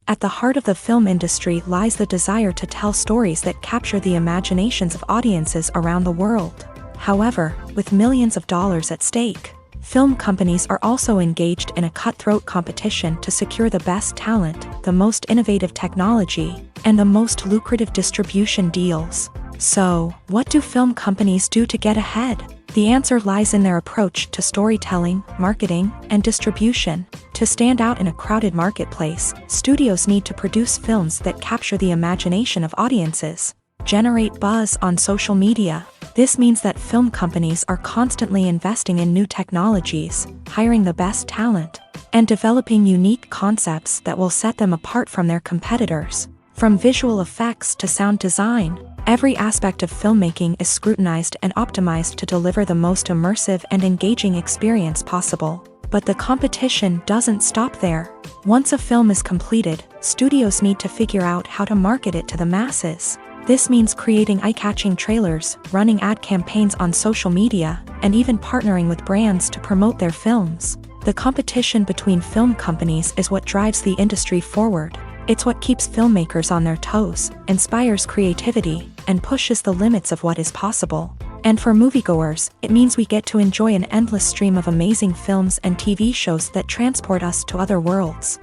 At the heart of the film industry lies the desire to tell stories that capture the imaginations of audiences around the world. However, with millions of dollars at stake, film companies are also engaged in a cutthroat competition to secure the best talent, the most innovative technology, and the most lucrative distribution deals. So, what do film companies do to get ahead? The answer lies in their approach to storytelling, marketing, and distribution. To stand out in a crowded marketplace, studios need to produce films that capture the imagination of audiences, generate buzz on social media. This means that film companies are constantly investing in new technologies, hiring the best talent, and developing unique concepts that will set them apart from their competitors. From visual effects to sound design, every aspect of filmmaking is scrutinized and optimized to deliver the most immersive and engaging experience possible. But the competition doesn't stop there. Once a film is completed, studios need to figure out how to market it to the masses. This means creating eye-catching trailers, running ad campaigns on social media, and even partnering with brands to promote their films. The competition between film companies is what drives the industry forward. It's what keeps filmmakers on their toes, inspires creativity, and pushes the limits of what is possible. And for moviegoers, it means we get to enjoy an endless stream of amazing films and TV shows that transport us to other worlds.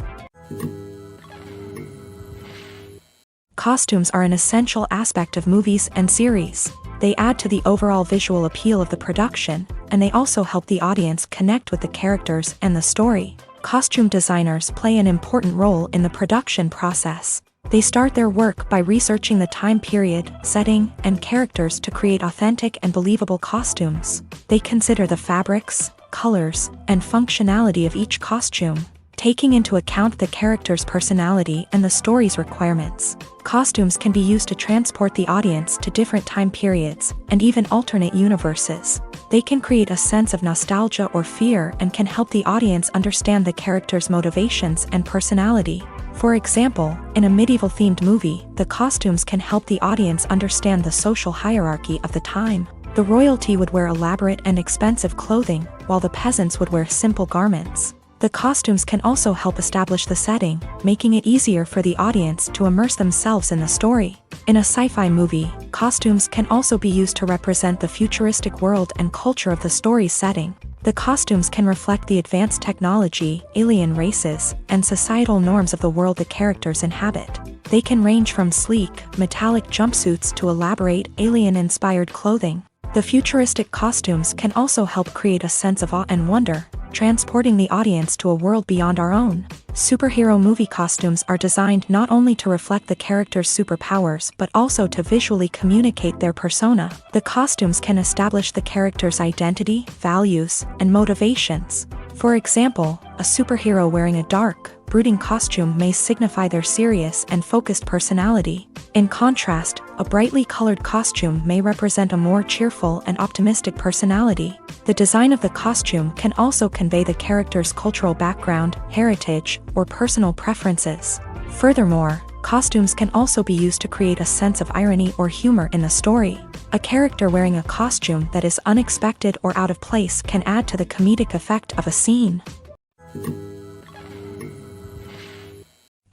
Costumes are an essential aspect of movies and series. They add to the overall visual appeal of the production, and they also help the audience connect with the characters and the story. Costume designers play an important role in the production process. They start their work by researching the time period, setting, and characters to create authentic and believable costumes. They consider the fabrics, colors, and functionality of each costume, taking into account the character's personality and the story's requirements. Costumes can be used to transport the audience to different time periods and even alternate universes. They can create a sense of nostalgia or fear and can help the audience understand the character's motivations and personality. For example, in a medieval-themed movie, the costumes can help the audience understand the social hierarchy of the time. The royalty would wear elaborate and expensive clothing, while the peasants would wear simple garments. The costumes can also help establish the setting, making it easier for the audience to immerse themselves in the story. In a sci-fi movie, costumes can also be used to represent the futuristic world and culture of the story's setting. The costumes can reflect the advanced technology, alien races, and societal norms of the world the characters inhabit. They can range from sleek, metallic jumpsuits to elaborate, alien-inspired clothing. The futuristic costumes can also help create a sense of awe and wonder, transporting the audience to a world beyond our own. Superhero movie costumes are designed not only to reflect the character's superpowers but also to visually communicate their persona. The costumes can establish the character's identity, values, and motivations. For example, a superhero wearing a dark, brooding costume may signify their serious and focused personality. In contrast, a brightly colored costume may represent a more cheerful and optimistic personality. The design of the costume can also convey the character's cultural background, heritage, or personal preferences. Furthermore, costumes can also be used to create a sense of irony or humor in the story. A character wearing a costume that is unexpected or out of place can add to the comedic effect of a scene.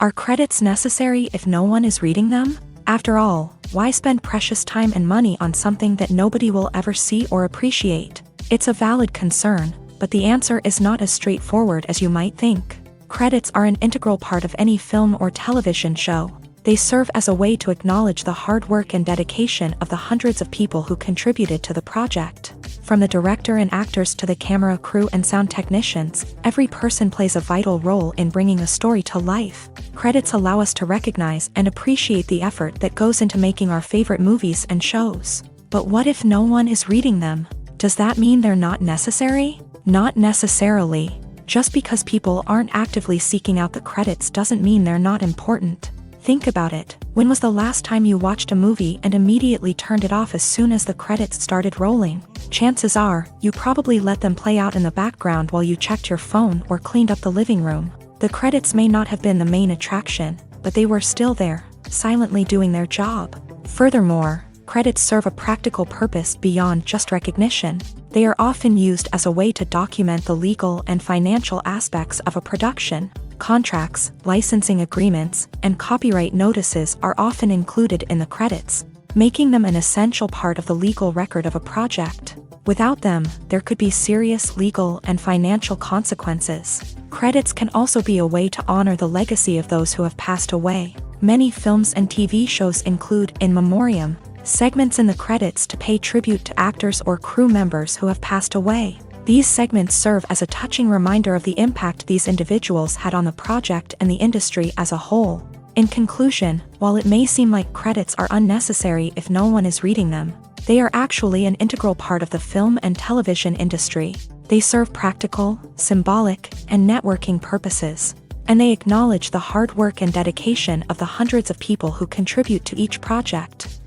Are credits necessary if no one is reading them? After all, why spend precious time and money on something that nobody will ever see or appreciate? It's a valid concern, but the answer is not as straightforward as you might think. Credits are an integral part of any film or television show. They serve as a way to acknowledge the hard work and dedication of the hundreds of people who contributed to the project. From the director and actors to the camera crew and sound technicians, every person plays a vital role in bringing a story to life. Credits allow us to recognize and appreciate the effort that goes into making our favorite movies and shows. But what if no one is reading them? Does that mean they're not necessary? Not necessarily. Just because people aren't actively seeking out the credits doesn't mean they're not important. Think about it. When was the last time you watched a movie and immediately turned it off as soon as the credits started rolling? Chances are, you probably let them play out in the background while you checked your phone or cleaned up the living room. The credits may not have been the main attraction, but they were still there, silently doing their job. Furthermore, credits serve a practical purpose beyond just recognition. They are often used as a way to document the legal and financial aspects of a production. Contracts, licensing agreements, and copyright notices are often included in the credits, making them an essential part of the legal record of a project. Without them, there could be serious legal and financial consequences. Credits can also be a way to honor the legacy of those who have passed away. Many films and TV shows include in memoriam segments in the credits to pay tribute to actors or crew members who have passed away. These segments serve as a touching reminder of the impact these individuals had on the project and the industry as a whole. In conclusion, while it may seem like credits are unnecessary if no one is reading them, they are actually an integral part of the film and television industry. They serve practical, symbolic, and networking purposes, and they acknowledge the hard work and dedication of the hundreds of people who contribute to each project.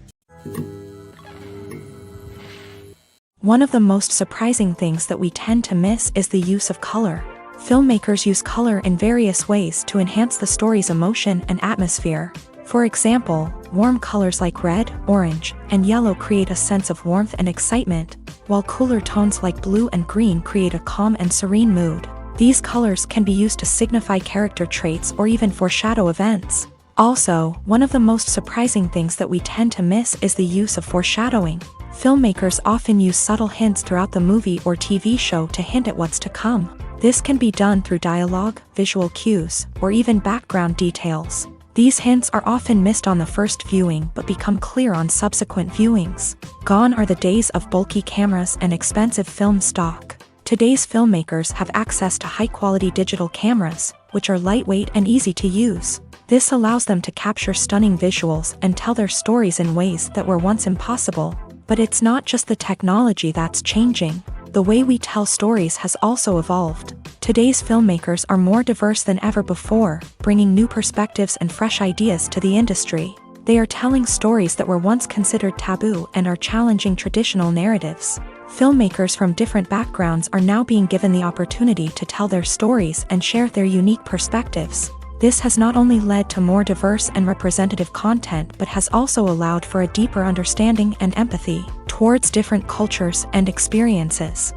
One of the most surprising things that we tend to miss is the use of color. Filmmakers use color in various ways to enhance the story's emotion and atmosphere. For example, warm colors like red, orange, and yellow create a sense of warmth and excitement, while cooler tones like blue and green create a calm and serene mood. These colors can be used to signify character traits or even foreshadow events. Also, one of the most surprising things that we tend to miss is the use of foreshadowing. Filmmakers often use subtle hints throughout the movie or TV show to hint at what's to come. This can be done through dialogue, visual cues, or even background details. These hints are often missed on the first viewing but become clear on subsequent viewings. Gone are the days of bulky cameras and expensive film stock. Today's filmmakers have access to high-quality digital cameras, which are lightweight and easy to use. This allows them to capture stunning visuals and tell their stories in ways that were once impossible. But it's not just the technology that's changing. The way we tell stories has also evolved. Today's filmmakers are more diverse than ever before, bringing new perspectives and fresh ideas to the industry. They are telling stories that were once considered taboo and are challenging traditional narratives. Filmmakers from different backgrounds are now being given the opportunity to tell their stories and share their unique perspectives. This has not only led to more diverse and representative content but has also allowed for a deeper understanding and empathy towards different cultures and experiences.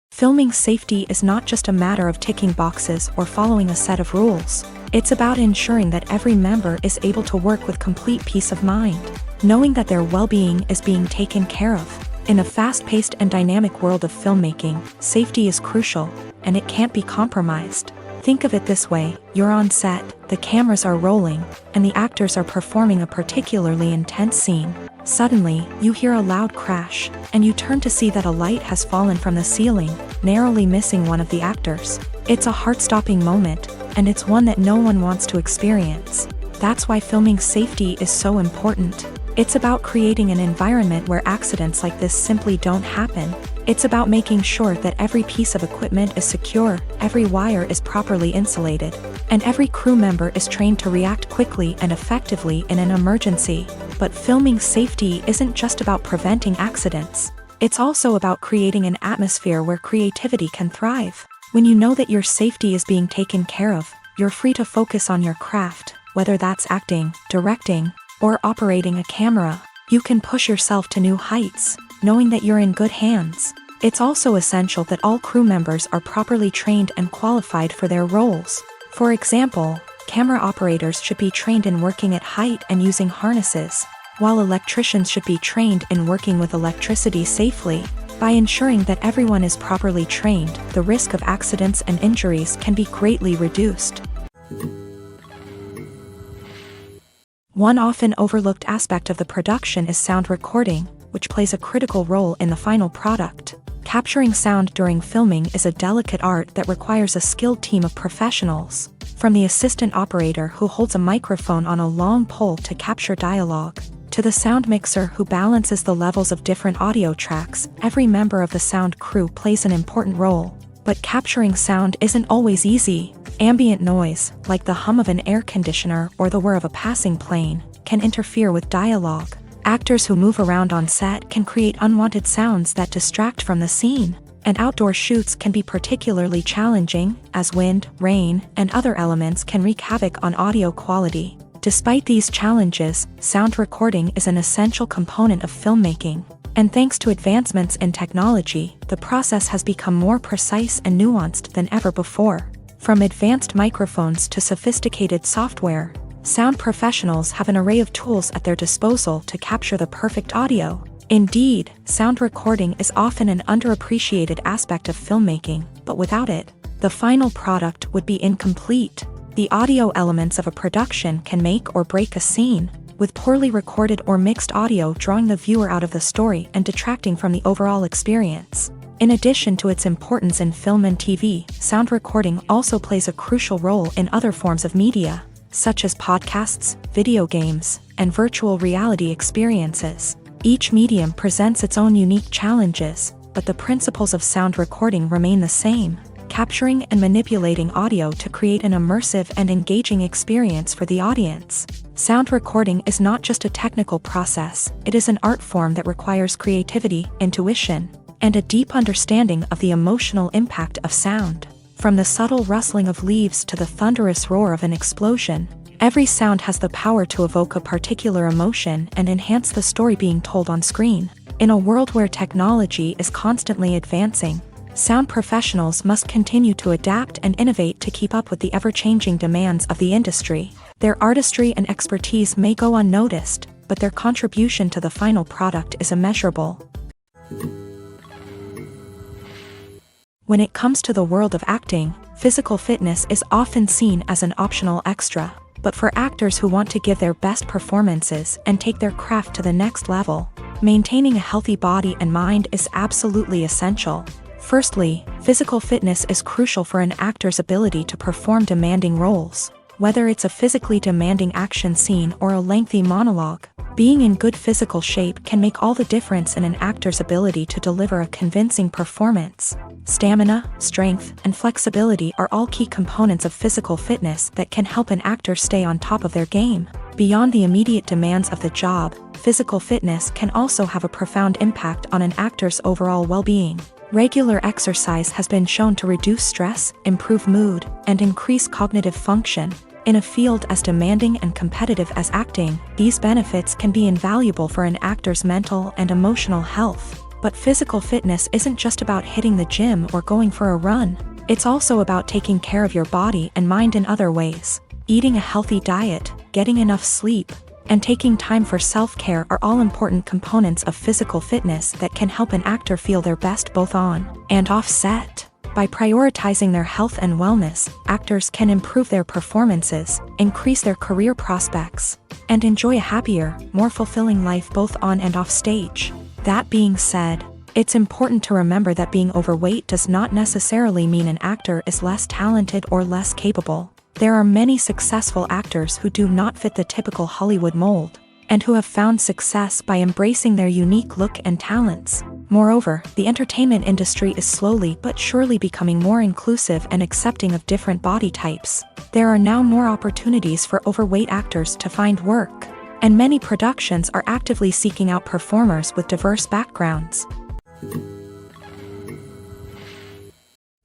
Filming safety is not just a matter of ticking boxes or following a set of rules. It's about ensuring that every member is able to work with complete peace of mind, knowing that their well-being is being taken care of. In a fast-paced and dynamic world of filmmaking, safety is crucial, and it can't be compromised. Think of it this way: you're on set, the cameras are rolling, and the actors are performing a particularly intense scene. Suddenly, you hear a loud crash, and you turn to see that a light has fallen from the ceiling, narrowly missing one of the actors. It's a heart-stopping moment, and it's one that no one wants to experience. That's why filming safety is so important. It's about creating an environment where accidents like this simply don't happen. It's about making sure that every piece of equipment is secure, every wire is properly insulated, and every crew member is trained to react quickly and effectively in an emergency. But filming safety isn't just about preventing accidents. It's also about creating an atmosphere where creativity can thrive. When you know that your safety is being taken care of, you're free to focus on your craft, whether that's acting, directing, or operating a camera. You can push yourself to new heights, knowing that you're in good hands. It's also essential that all crew members are properly trained and qualified for their roles. For example, camera operators should be trained in working at height and using harnesses, while electricians should be trained in working with electricity safely. By ensuring that everyone is properly trained, the risk of accidents and injuries can be greatly reduced. One often overlooked aspect of the production is sound recording, which plays a critical role in the final product. Capturing sound during filming is a delicate art that requires a skilled team of professionals. From the assistant operator who holds a microphone on a long pole to capture dialogue, to the sound mixer who balances the levels of different audio tracks, every member of the sound crew plays an important role. But capturing sound isn't always easy. Ambient noise, like the hum of an air conditioner or the whir of a passing plane, can interfere with dialogue. Actors who move around on set can create unwanted sounds that distract from the scene. And outdoor shoots can be particularly challenging, as wind, rain, and other elements can wreak havoc on audio quality. Despite these challenges, sound recording is an essential component of filmmaking. And thanks to advancements in technology, the process has become more precise and nuanced than ever before. From advanced microphones to sophisticated software, sound professionals have an array of tools at their disposal to capture the perfect audio. Indeed, sound recording is often an underappreciated aspect of filmmaking, but without it, the final product would be incomplete. The audio elements of a production can make or break a scene, with poorly recorded or mixed audio drawing the viewer out of the story and detracting from the overall experience. In addition to its importance in film and TV, sound recording also plays a crucial role in other forms of media, such as podcasts, video games, and virtual reality experiences. Each medium presents its own unique challenges, but the principles of sound recording remain the same, capturing and manipulating audio to create an immersive and engaging experience for the audience. Sound recording is not just a technical process, it is an art form that requires creativity, intuition, and a deep understanding of the emotional impact of sound. From the subtle rustling of leaves to the thunderous roar of an explosion, every sound has the power to evoke a particular emotion and enhance the story being told on screen. In a world where technology is constantly advancing, sound professionals must continue to adapt and innovate to keep up with the ever-changing demands of the industry. Their artistry and expertise may go unnoticed, but their contribution to the final product is immeasurable. When it comes to the world of acting, physical fitness is often seen as an optional extra. But for actors who want to give their best performances and take their craft to the next level, maintaining a healthy body and mind is absolutely essential. Firstly, physical fitness is crucial for an actor's ability to perform demanding roles. Whether it's a physically demanding action scene or a lengthy monologue, being in good physical shape can make all the difference in an actor's ability to deliver a convincing performance. Stamina, strength, and flexibility are all key components of physical fitness that can help an actor stay on top of their game. Beyond the immediate demands of the job, physical fitness can also have a profound impact on an actor's overall well-being. Regular exercise has been shown to reduce stress, improve mood, and increase cognitive function. In a field as demanding and competitive as acting, these benefits can be invaluable for an actor's mental and emotional health. But physical fitness isn't just about hitting the gym or going for a run. It's also about taking care of your body and mind in other ways. Eating a healthy diet, getting enough sleep, and taking time for self-care are all important components of physical fitness that can help an actor feel their best both on and off set. By prioritizing their health and wellness, actors can improve their performances, increase their career prospects, and enjoy a happier, more fulfilling life both on and off stage. That being said, it's important to remember that being overweight does not necessarily mean an actor is less talented or less capable. There are many successful actors who do not fit the typical Hollywood mold, and who have found success by embracing their unique look and talents. Moreover, the entertainment industry is slowly but surely becoming more inclusive and accepting of different body types. There are now more opportunities for overweight actors to find work, and many productions are actively seeking out performers with diverse backgrounds.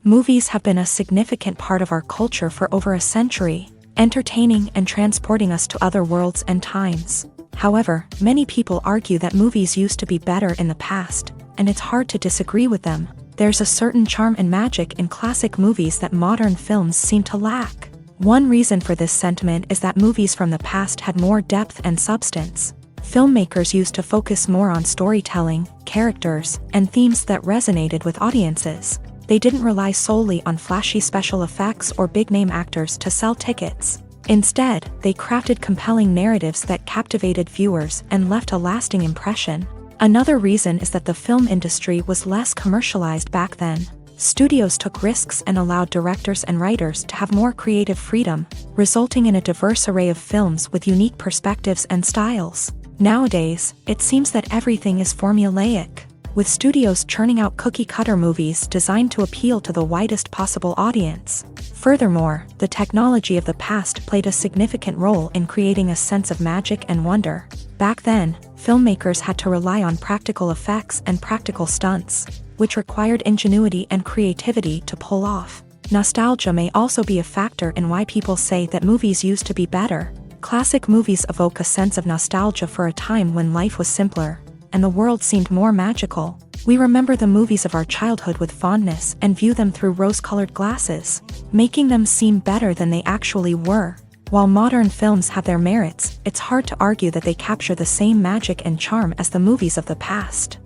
Movies have been a significant part of our culture for over a century, entertaining and transporting us to other worlds and times. However, many people argue that movies used to be better in the past, and it's hard to disagree with them. There's a certain charm and magic in classic movies that modern films seem to lack. One reason for this sentiment is that movies from the past had more depth and substance. Filmmakers used to focus more on storytelling, characters, and themes that resonated with audiences. They didn't rely solely on flashy special effects or big-name actors to sell tickets. Instead, they crafted compelling narratives that captivated viewers and left a lasting impression. Another reason is that the film industry was less commercialized back then. Studios took risks and allowed directors and writers to have more creative freedom, resulting in a diverse array of films with unique perspectives and styles. Nowadays, it seems that everything is formulaic. with studios churning out cookie-cutter movies designed to appeal to the widest possible audience. Furthermore, the technology of the past played a significant role in creating a sense of magic and wonder. Back then, filmmakers had to rely on practical effects and practical stunts, which required ingenuity and creativity to pull off. Nostalgia may also be a factor in why people say that movies used to be better. Classic movies evoke a sense of nostalgia for a time when life was simpler, and the world seemed more magical. We remember the movies of our childhood with fondness and view them through rose-colored glasses, making them seem better than they actually were. While modern films have their merits, it's hard to argue that they capture the same magic and charm as the movies of the past.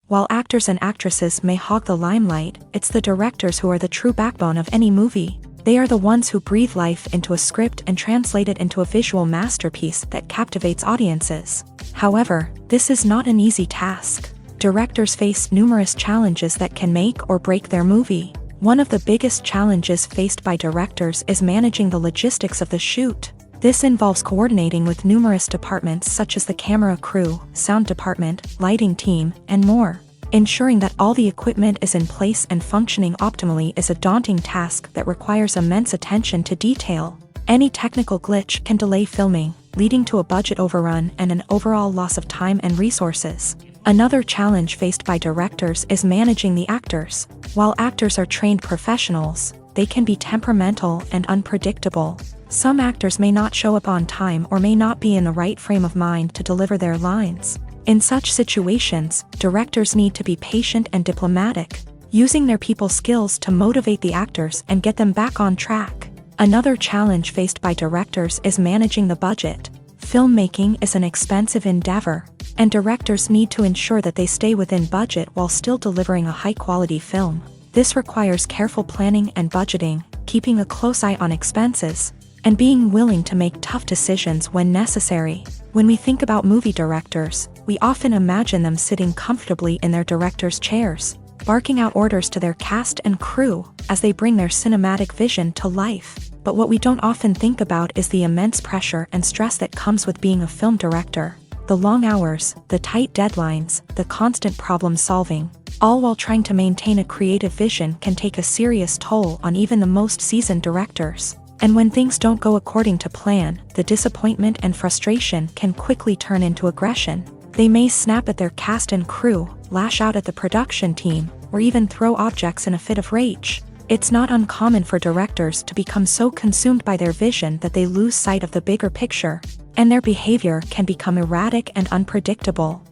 While actors and actresses may hog the limelight, it's the directors who are the true backbone of any movie. They are the ones who breathe life into a script and translate it into a visual masterpiece that captivates audiences. However, this is not an easy task. Directors face numerous challenges that can make or break their movie. One of the biggest challenges faced by directors is managing the logistics of the shoot. This involves coordinating with numerous departments such as the camera crew, sound department, lighting team, and more. Ensuring that all the equipment is in place and functioning optimally is a daunting task that requires immense attention to detail. Any technical glitch can delay filming, leading to a budget overrun and an overall loss of time and resources. Another challenge faced by directors is managing the actors. While actors are trained professionals, they can be temperamental and unpredictable. Some actors may not show up on time or may not be in the right frame of mind to deliver their lines. In such situations, directors need to be patient and diplomatic, using their people skills to motivate the actors and get them back on track. Another challenge faced by directors is managing the budget. Filmmaking is an expensive endeavor, and directors need to ensure that they stay within budget while still delivering a high-quality film. This requires careful planning and budgeting, keeping a close eye on expenses, and being willing to make tough decisions when necessary. When we think about movie directors, we often imagine them sitting comfortably in their director's chairs, barking out orders to their cast and crew as they bring their cinematic vision to life. But what we don't often think about is the immense pressure and stress that comes with being a film director. The long hours, the tight deadlines, the constant problem solving, all while trying to maintain a creative vision can take a serious toll on even the most seasoned directors. And when things don't go according to plan, the disappointment and frustration can quickly turn into aggression. They may snap at their cast and crew, lash out at the production team, or even throw objects in a fit of rage. It's not uncommon for directors to become so consumed by their vision that they lose sight of the bigger picture, and their behavior can become erratic and unpredictable.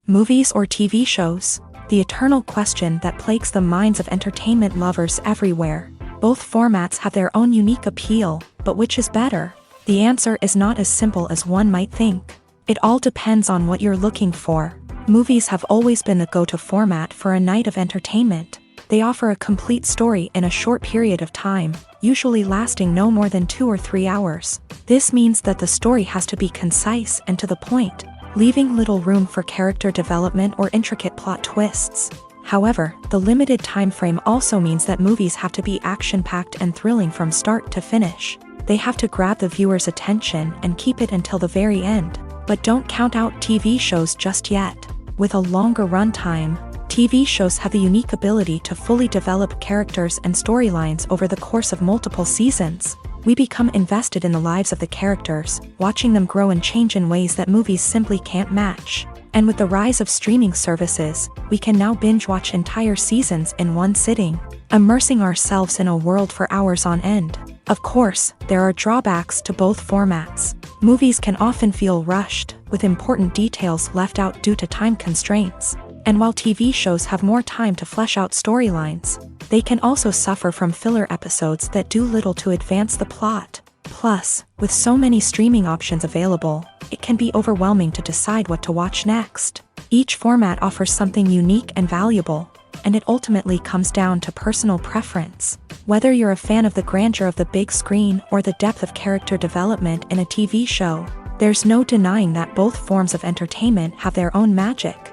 Movies or TV shows? The eternal question that plagues the minds of entertainment lovers everywhere. Both formats have their own unique appeal, but which is better? The answer is not as simple as one might think. It all depends on what you're looking for. Movies have always been the go-to format for a night of entertainment. They offer a complete story in a short period of time, usually lasting no more than 2 or 3 hours. This means that the story has to be concise and to the point, leaving little room for character development or intricate plot twists. However, the limited time frame also means that movies have to be action-packed and thrilling from start to finish. They have to grab the viewer's attention and keep it until the very end. But don't count out TV shows just yet. With a longer runtime, TV shows have the unique ability to fully develop characters and storylines over the course of multiple seasons. We become invested in the lives of the characters, watching them grow and change in ways that movies simply can't match. And with the rise of streaming services, we can now binge-watch entire seasons in one sitting, immersing ourselves in a world for hours on end. Of course, there are drawbacks to both formats. Movies can often feel rushed, with important details left out due to time constraints. And while TV shows have more time to flesh out storylines, they can also suffer from filler episodes that do little to advance the plot. Plus, with so many streaming options available, it can be overwhelming to decide what to watch next. Each format offers something unique and valuable, and it ultimately comes down to personal preference. Whether you're a fan of the grandeur of the big screen or the depth of character development in a TV show, there's no denying that both forms of entertainment have their own magic.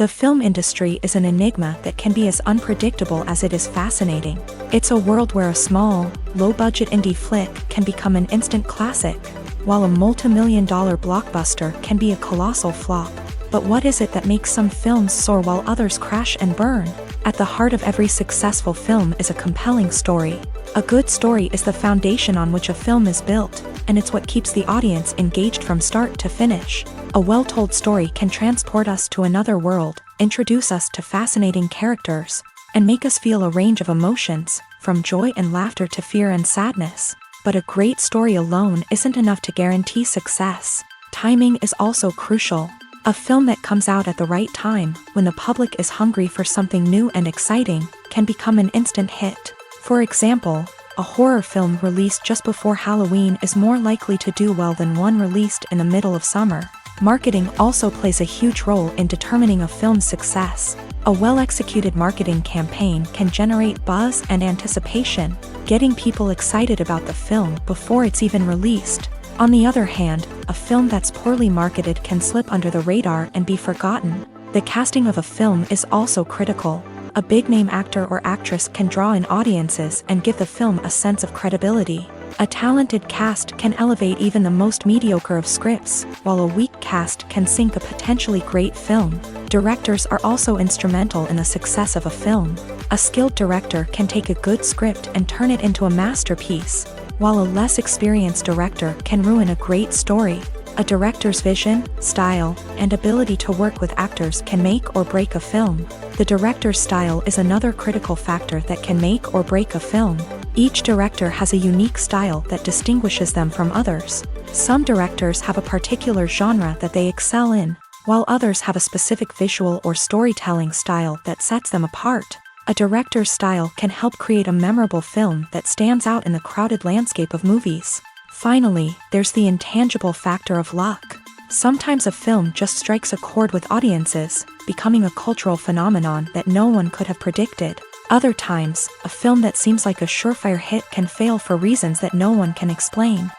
The film industry is an enigma that can be as unpredictable as it is fascinating. It's a world where a small, low-budget indie flick can become an instant classic, while a multi-million-dollar blockbuster can be a colossal flop. But what is it that makes some films soar while others crash and burn? At the heart of every successful film is a compelling story. A good story is the foundation on which a film is built, and it's what keeps the audience engaged from start to finish. A well-told story can transport us to another world, introduce us to fascinating characters, and make us feel a range of emotions, from joy and laughter to fear and sadness. But a great story alone isn't enough to guarantee success. Timing is also crucial. A film that comes out at the right time, when the public is hungry for something new and exciting, can become an instant hit. For example, a horror film released just before Halloween is more likely to do well than one released in the middle of summer. Marketing also plays a huge role in determining a film's success. A well-executed marketing campaign can generate buzz and anticipation, getting people excited about the film before it's even released. On the other hand, a film that's poorly marketed can slip under the radar and be forgotten. The casting of a film is also critical. A big-name actor or actress can draw in audiences and give the film a sense of credibility. A talented cast can elevate even the most mediocre of scripts, while a weak cast can sink a potentially great film. Directors are also instrumental in the success of a film. A skilled director can take a good script and turn it into a masterpiece, while a less experienced director can ruin a great story. A director's vision, style, and ability to work with actors can make or break a film. The director's style is another critical factor that can make or break a film. Each director has a unique style that distinguishes them from others. Some directors have a particular genre that they excel in, while others have a specific visual or storytelling style that sets them apart. A director's style can help create a memorable film that stands out in the crowded landscape of movies. Finally, there's the intangible factor of luck. Sometimes a film just strikes a chord with audiences, becoming a cultural phenomenon that no one could have predicted. Other times, a film that seems like a surefire hit can fail for reasons that no one can explain.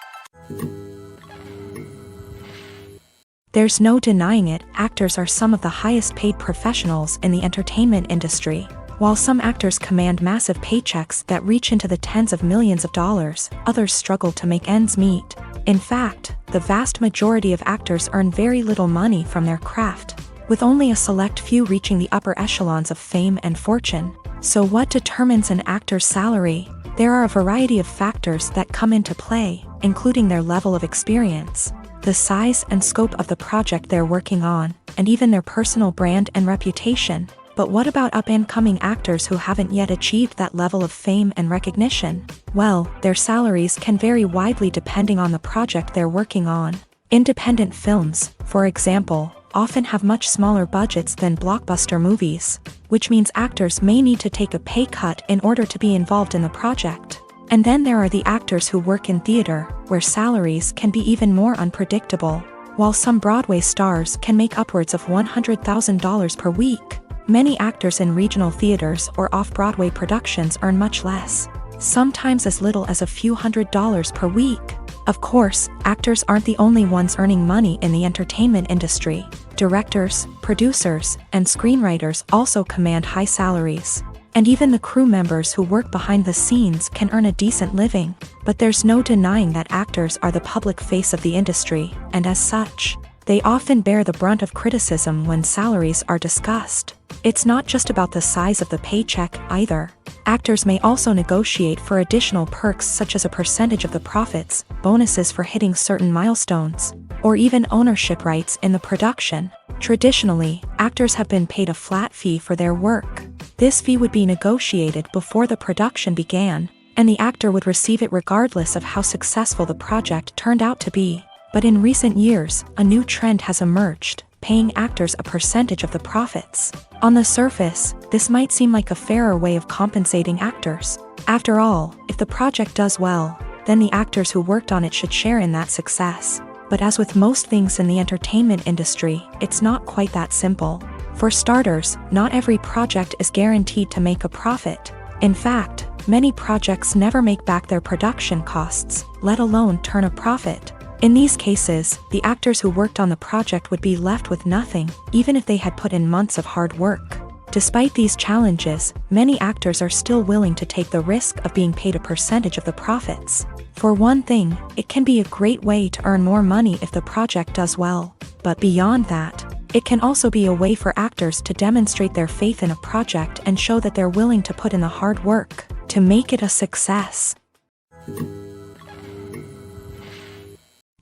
There's no denying it, actors are some of the highest paid professionals in the entertainment industry. While some actors command massive paychecks that reach into the tens of millions of dollars, others struggle to make ends meet. In fact, the vast majority of actors earn very little money from their craft, with only a select few reaching the upper echelons of fame and fortune. So what determines an actor's salary? There are a variety of factors that come into play, including their level of experience, the size and scope of the project they're working on, and even their personal brand and reputation. But what about up-and-coming actors who haven't yet achieved that level of fame and recognition? Well, their salaries can vary widely depending on the project they're working on. Independent films, for example, often have much smaller budgets than blockbuster movies, which means actors may need to take a pay cut in order to be involved in the project. And then there are the actors who work in theater, where salaries can be even more unpredictable. While some Broadway stars can make upwards of $100,000 per week, many actors in regional theaters or off-Broadway productions earn much less, sometimes as little as a few $100s per week. Of course, actors aren't the only ones earning money in the entertainment industry. Directors, producers, and screenwriters also command high salaries. And even the crew members who work behind the scenes can earn a decent living. But there's no denying that actors are the public face of the industry, and as such, they often bear the brunt of criticism when salaries are discussed. It's not just about the size of the paycheck, either. Actors may also negotiate for additional perks such as a percentage of the profits, bonuses for hitting certain milestones, or even ownership rights in the production. Traditionally, actors have been paid a flat fee for their work. This fee would be negotiated before the production began, and the actor would receive it regardless of how successful the project turned out to be. But in recent years, a new trend has emerged, paying actors a percentage of the profits. On the surface, this might seem like a fairer way of compensating actors. After all, if the project does well, then the actors who worked on it should share in that success. But as with most things in the entertainment industry, it's not quite that simple. For starters, not every project is guaranteed to make a profit. In fact, many projects never make back their production costs, let alone turn a profit. In these cases, the actors who worked on the project would be left with nothing, even if they had put in months of hard work. Despite these challenges, many actors are still willing to take the risk of being paid a percentage of the profits. For one thing, it can be a great way to earn more money if the project does well. But beyond that, it can also be a way for actors to demonstrate their faith in a project and show that they're willing to put in the hard work to make it a success.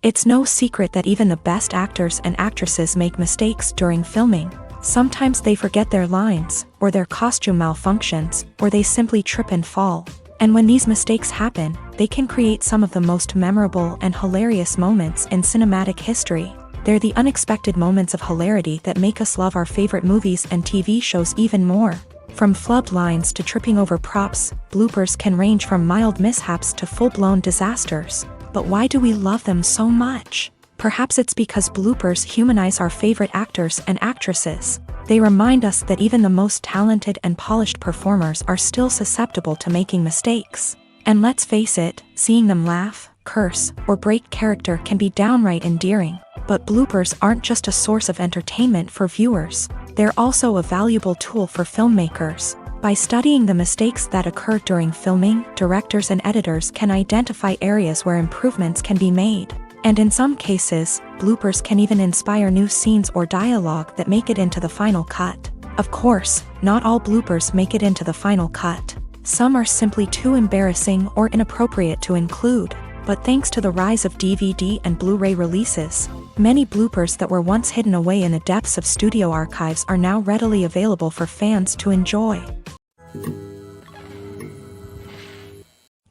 It's no secret that even the best actors and actresses make mistakes during filming. Sometimes they forget their lines, or their costume malfunctions, or they simply trip and fall. And when these mistakes happen, they can create some of the most memorable and hilarious moments in cinematic history. They're the unexpected moments of hilarity that make us love our favorite movies and TV shows even more. From flubbed lines to tripping over props, bloopers can range from mild mishaps to full-blown disasters. But why do we love them so much? Perhaps it's because bloopers humanize our favorite actors and actresses. They remind us that even the most talented and polished performers are still susceptible to making mistakes. And let's face it, seeing them laugh, curse, or break character can be downright endearing. But bloopers aren't just a source of entertainment for viewers. They're also a valuable tool for filmmakers. By studying the mistakes that occur during filming, directors and editors can identify areas where improvements can be made. And in some cases, bloopers can even inspire new scenes or dialogue that make it into the final cut. Of course, not all bloopers make it into the final cut. Some are simply too embarrassing or inappropriate to include. But thanks to the rise of DVD and Blu-ray releases, many bloopers that were once hidden away in the depths of studio archives are now readily available for fans to enjoy.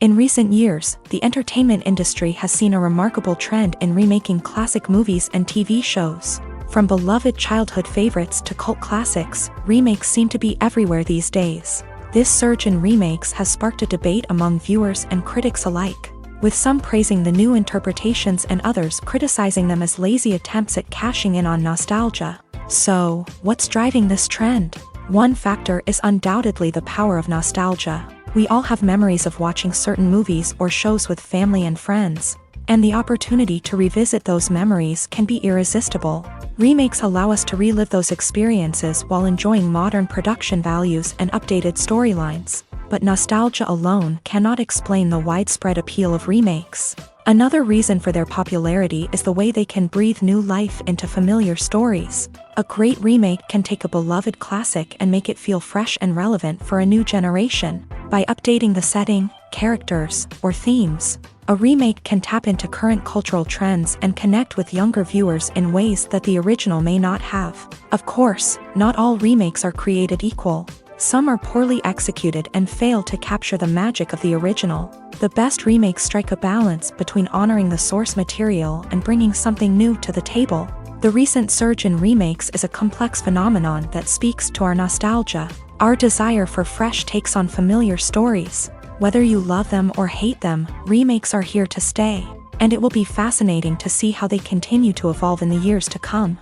In recent years, the entertainment industry has seen a remarkable trend in remaking classic movies and TV shows. From beloved childhood favorites to cult classics, remakes seem to be everywhere these days. This surge in remakes has sparked a debate among viewers and critics alike, with some praising the new interpretations and others criticizing them as lazy attempts at cashing in on nostalgia. So, what's driving this trend? One factor is undoubtedly the power of nostalgia. We all have memories of watching certain movies or shows with family and friends, and the opportunity to revisit those memories can be irresistible. Remakes allow us to relive those experiences while enjoying modern production values and updated storylines. But nostalgia alone cannot explain the widespread appeal of remakes. Another reason for their popularity is the way they can breathe new life into familiar stories. A great remake can take a beloved classic and make it feel fresh and relevant for a new generation. By updating the setting, characters, or themes, a remake can tap into current cultural trends and connect with younger viewers in ways that the original may not have. Of course, not all remakes are created equal. Some are poorly executed and fail to capture the magic of the original. The best remakes strike a balance between honoring the source material and bringing something new to the table. The recent surge in remakes is a complex phenomenon that speaks to our nostalgia, our desire for fresh takes on familiar stories. Whether you love them or hate them, remakes are here to stay, and it will be fascinating to see how they continue to evolve in the years to come.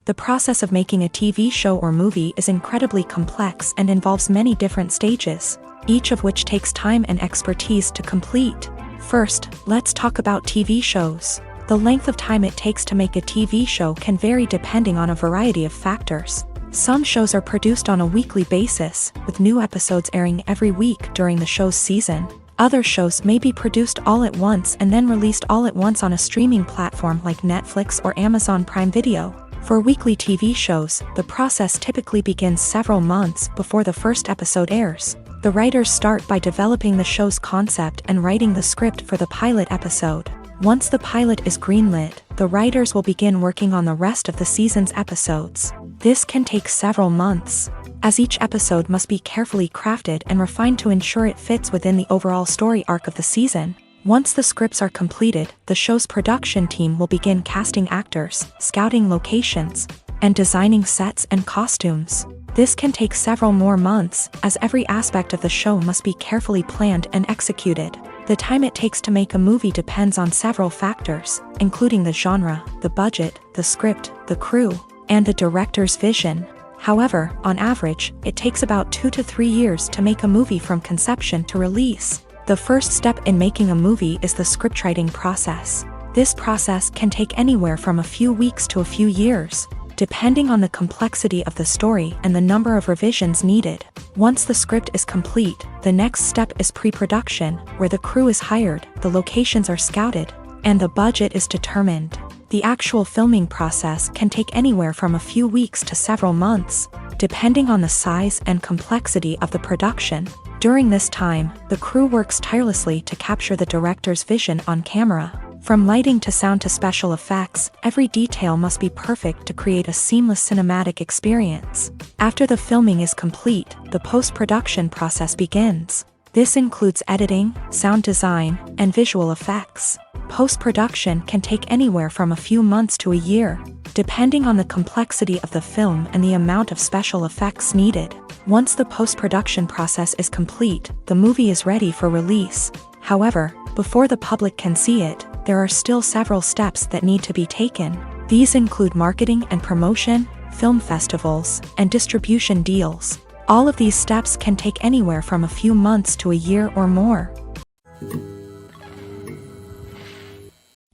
The process of making a TV show or movie is incredibly complex and involves many different stages, each of which takes time and expertise to complete. First, let's talk about TV shows. The length of time it takes to make a TV show can vary depending on a variety of factors. Some shows are produced on a weekly basis, with new episodes airing every week during the show's season. Other shows may be produced all at once and then released all at once on a streaming platform like Netflix or Amazon Prime Video. For weekly TV shows, the process typically begins several months before the first episode airs. The writers start by developing the show's concept and writing the script for the pilot episode. Once the pilot is greenlit, the writers will begin working on the rest of the season's episodes. This can take several months, as each episode must be carefully crafted and refined to ensure it fits within the overall story arc of the season. Once the scripts are completed, the show's production team will begin casting actors, scouting locations, and designing sets and costumes. This can take several more months, as every aspect of the show must be carefully planned and executed. The time it takes to make a movie depends on several factors, including the genre, the budget, the script, the crew, and the director's vision. However, on average, it takes about 2 to 3 years to make a movie from conception to release. The first step in making a movie is the scriptwriting process. This process can take anywhere from a few weeks to a few years, depending on the complexity of the story and the number of revisions needed. Once the script is complete, the next step is pre-production, where the crew is hired, the locations are scouted, and the budget is determined. The actual filming process can take anywhere from a few weeks to several months, depending on the size and complexity of the production. During this time, the crew works tirelessly to capture the director's vision on camera. From lighting to sound to special effects, every detail must be perfect to create a seamless cinematic experience. After the filming is complete, the post-production process begins. This includes editing, sound design, and visual effects. Post-production can take anywhere from a few months to a year, depending on the complexity of the film and the amount of special effects needed. Once the post-production process is complete, the movie is ready for release. However, before the public can see it, there are still several steps that need to be taken. These include marketing and promotion, film festivals, and distribution deals. All of these steps can take anywhere from a few months to a year or more.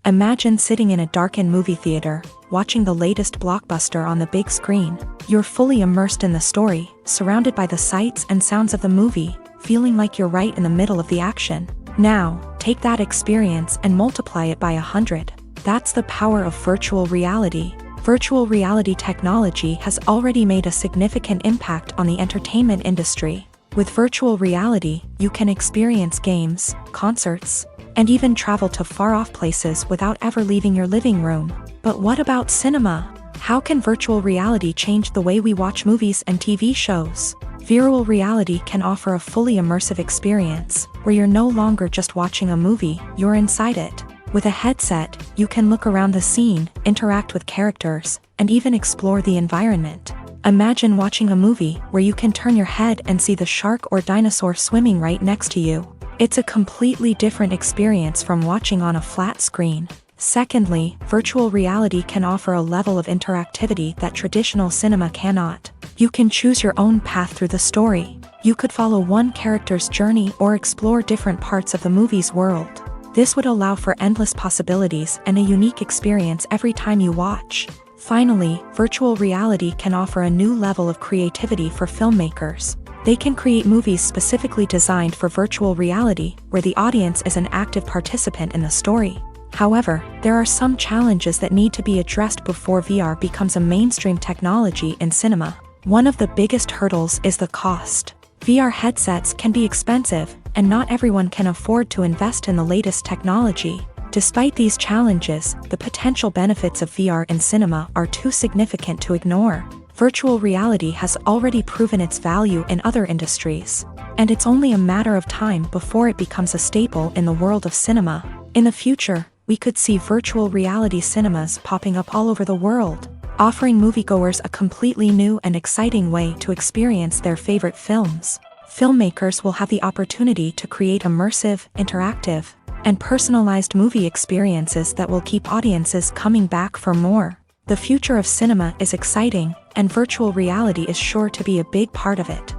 Imagine sitting in a darkened movie theater, watching the latest blockbuster on the big screen. You're fully immersed in the story, surrounded by the sights and sounds of the movie, feeling like you're right in the middle of the action. Now, take that experience and multiply it by 100. That's the power of virtual reality. Virtual reality technology has already made a significant impact on the entertainment industry. With virtual reality, you can experience games, concerts, and even travel to far-off places without ever leaving your living room. But what about cinema? How can virtual reality change the way we watch movies and TV shows? Virtual reality can offer a fully immersive experience, where you're no longer just watching a movie, you're inside it. With a headset, you can look around the scene, interact with characters, and even explore the environment. Imagine watching a movie where you can turn your head and see the shark or dinosaur swimming right next to you. It's a completely different experience from watching on a flat screen. Secondly, virtual reality can offer a level of interactivity that traditional cinema cannot. You can choose your own path through the story. You could follow one character's journey or explore different parts of the movie's world. This would allow for endless possibilities and a unique experience every time you watch. Finally, virtual reality can offer a new level of creativity for filmmakers. They can create movies specifically designed for virtual reality, where the audience is an active participant in the story. However, there are some challenges that need to be addressed before VR becomes a mainstream technology in cinema. One of the biggest hurdles is the cost. VR headsets can be expensive, and not everyone can afford to invest in the latest technology. Despite these challenges, the potential benefits of VR in cinema are too significant to ignore. Virtual reality has already proven its value in other industries, and it's only a matter of time before it becomes a staple in the world of cinema. In the future, we could see virtual reality cinemas popping up all over the world, offering moviegoers a completely new and exciting way to experience their favorite films. Filmmakers will have the opportunity to create immersive, interactive, and personalized movie experiences that will keep audiences coming back for more. The future of cinema is exciting, and virtual reality is sure to be a big part of it.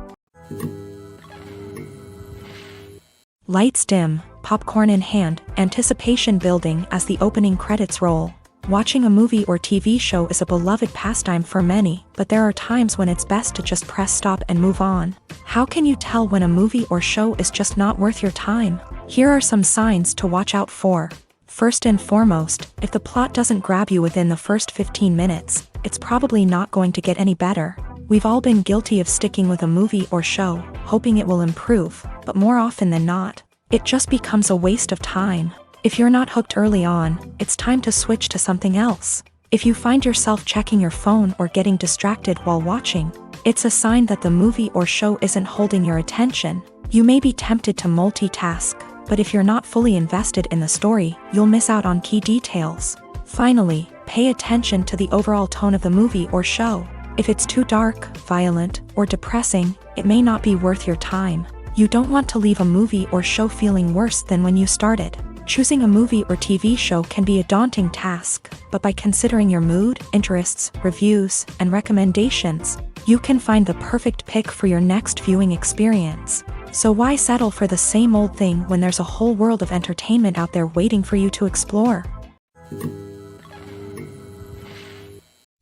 Lights dim, popcorn in hand, anticipation building as the opening credits roll. Watching a movie or TV show is a beloved pastime for many, but there are times when it's best to just press stop and move on. How can you tell when a movie or show is just not worth your time? Here are some signs to watch out for. First and foremost, if the plot doesn't grab you within the first 15 minutes, it's probably not going to get any better. We've all been guilty of sticking with a movie or show, hoping it will improve, but more often than not, it just becomes a waste of time. If you're not hooked early on, it's time to switch to something else. If you find yourself checking your phone or getting distracted while watching, it's a sign that the movie or show isn't holding your attention. You may be tempted to multitask, but if you're not fully invested in the story, you'll miss out on key details. Finally, pay attention to the overall tone of the movie or show. If it's too dark, violent, or depressing, it may not be worth your time. You don't want to leave a movie or show feeling worse than when you started. Choosing a movie or TV show can be a daunting task, but by considering your mood, interests, reviews, and recommendations, you can find the perfect pick for your next viewing experience. So why settle for the same old thing when there's a whole world of entertainment out there waiting for you to explore?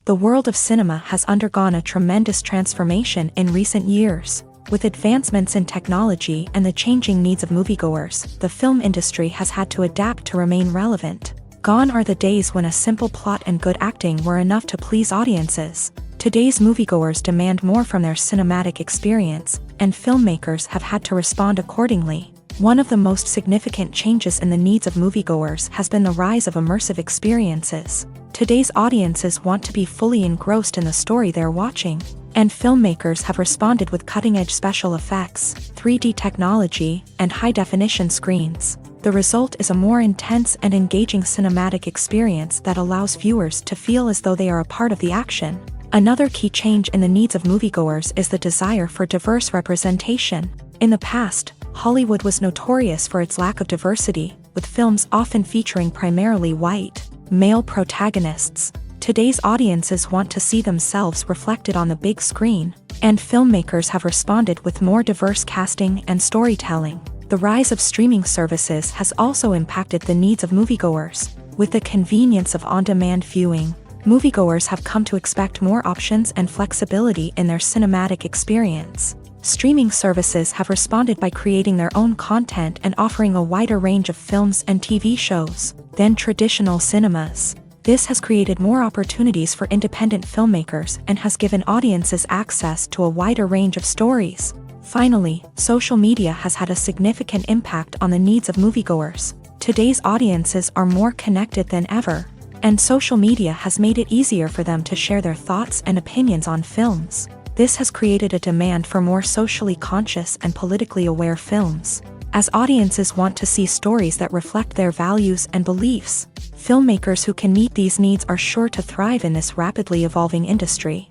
The world of cinema has undergone a tremendous transformation in recent years. With advancements in technology and the changing needs of moviegoers, the film industry has had to adapt to remain relevant. Gone are the days when a simple plot and good acting were enough to please audiences. Today's moviegoers demand more from their cinematic experience, and filmmakers have had to respond accordingly. One of the most significant changes in the needs of moviegoers has been the rise of immersive experiences. Today's audiences want to be fully engrossed in the story they're watching, and filmmakers have responded with cutting-edge special effects, 3D technology, and high-definition screens. The result is a more intense and engaging cinematic experience that allows viewers to feel as though they are a part of the action. Another key change in the needs of moviegoers is the desire for diverse representation. In the past, Hollywood was notorious for its lack of diversity, with films often featuring primarily white, male protagonists. Today's audiences want to see themselves reflected on the big screen, and filmmakers have responded with more diverse casting and storytelling. The rise of streaming services has also impacted the needs of moviegoers. With the convenience of on-demand viewing, moviegoers have come to expect more options and flexibility in their cinematic experience. Streaming services have responded by creating their own content and offering a wider range of films and TV shows than traditional cinemas. This has created more opportunities for independent filmmakers and has given audiences access to a wider range of stories. Finally, social media has had a significant impact on the needs of moviegoers. Today's audiences are more connected than ever, and social media has made it easier for them to share their thoughts and opinions on films. This has created a demand for more socially conscious and politically aware films. As audiences want to see stories that reflect their values and beliefs, filmmakers who can meet these needs are sure to thrive in this rapidly evolving industry.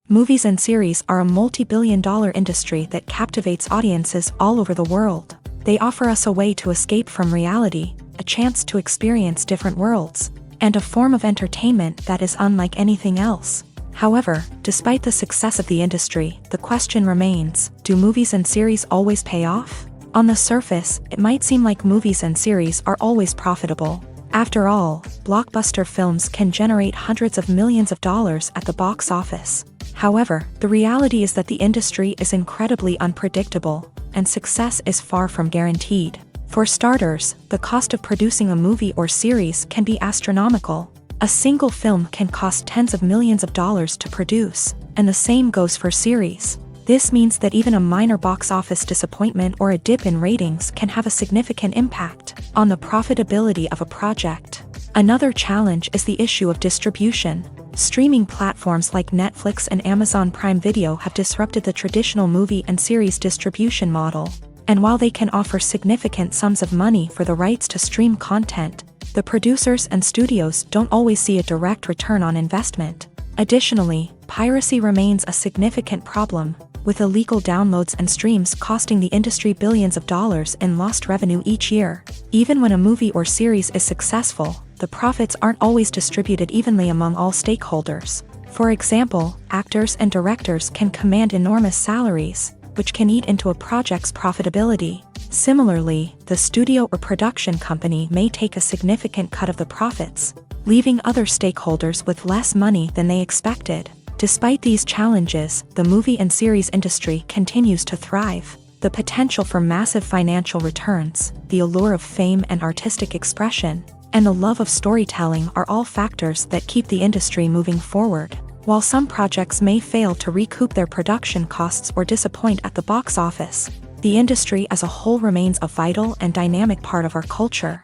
Movies and series are a multi-billion-dollar industry that captivates audiences all over the world. They offer us a way to escape from reality, a chance to experience different worlds, and a form of entertainment that is unlike anything else. However, despite the success of the industry, the question remains, do movies and series always pay off? On the surface, it might seem like movies and series are always profitable. After all, blockbuster films can generate hundreds of millions of dollars at the box office. However, the reality is that the industry is incredibly unpredictable, and success is far from guaranteed. For starters, the cost of producing a movie or series can be astronomical. A single film can cost tens of millions of dollars to produce, and the same goes for series. This means that even a minor box office disappointment or a dip in ratings can have a significant impact on the profitability of a project. Another challenge is the issue of distribution. Streaming platforms like Netflix and Amazon Prime Video have disrupted the traditional movie and series distribution model. And while they can offer significant sums of money for the rights to stream content, the producers and studios don't always see a direct return on investment. Additionally, piracy remains a significant problem, with illegal downloads and streams costing the industry billions of dollars in lost revenue each year. Even when a movie or series is successful, the profits aren't always distributed evenly among all stakeholders. For example, actors and directors can command enormous salaries, which can eat into a project's profitability. Similarly, the studio or production company may take a significant cut of the profits, leaving other stakeholders with less money than they expected. Despite these challenges, the movie and series industry continues to thrive. The potential for massive financial returns, the allure of fame and artistic expression, and the love of storytelling are all factors that keep the industry moving forward. While some projects may fail to recoup their production costs or disappoint at the box office, the industry as a whole remains a vital and dynamic part of our culture.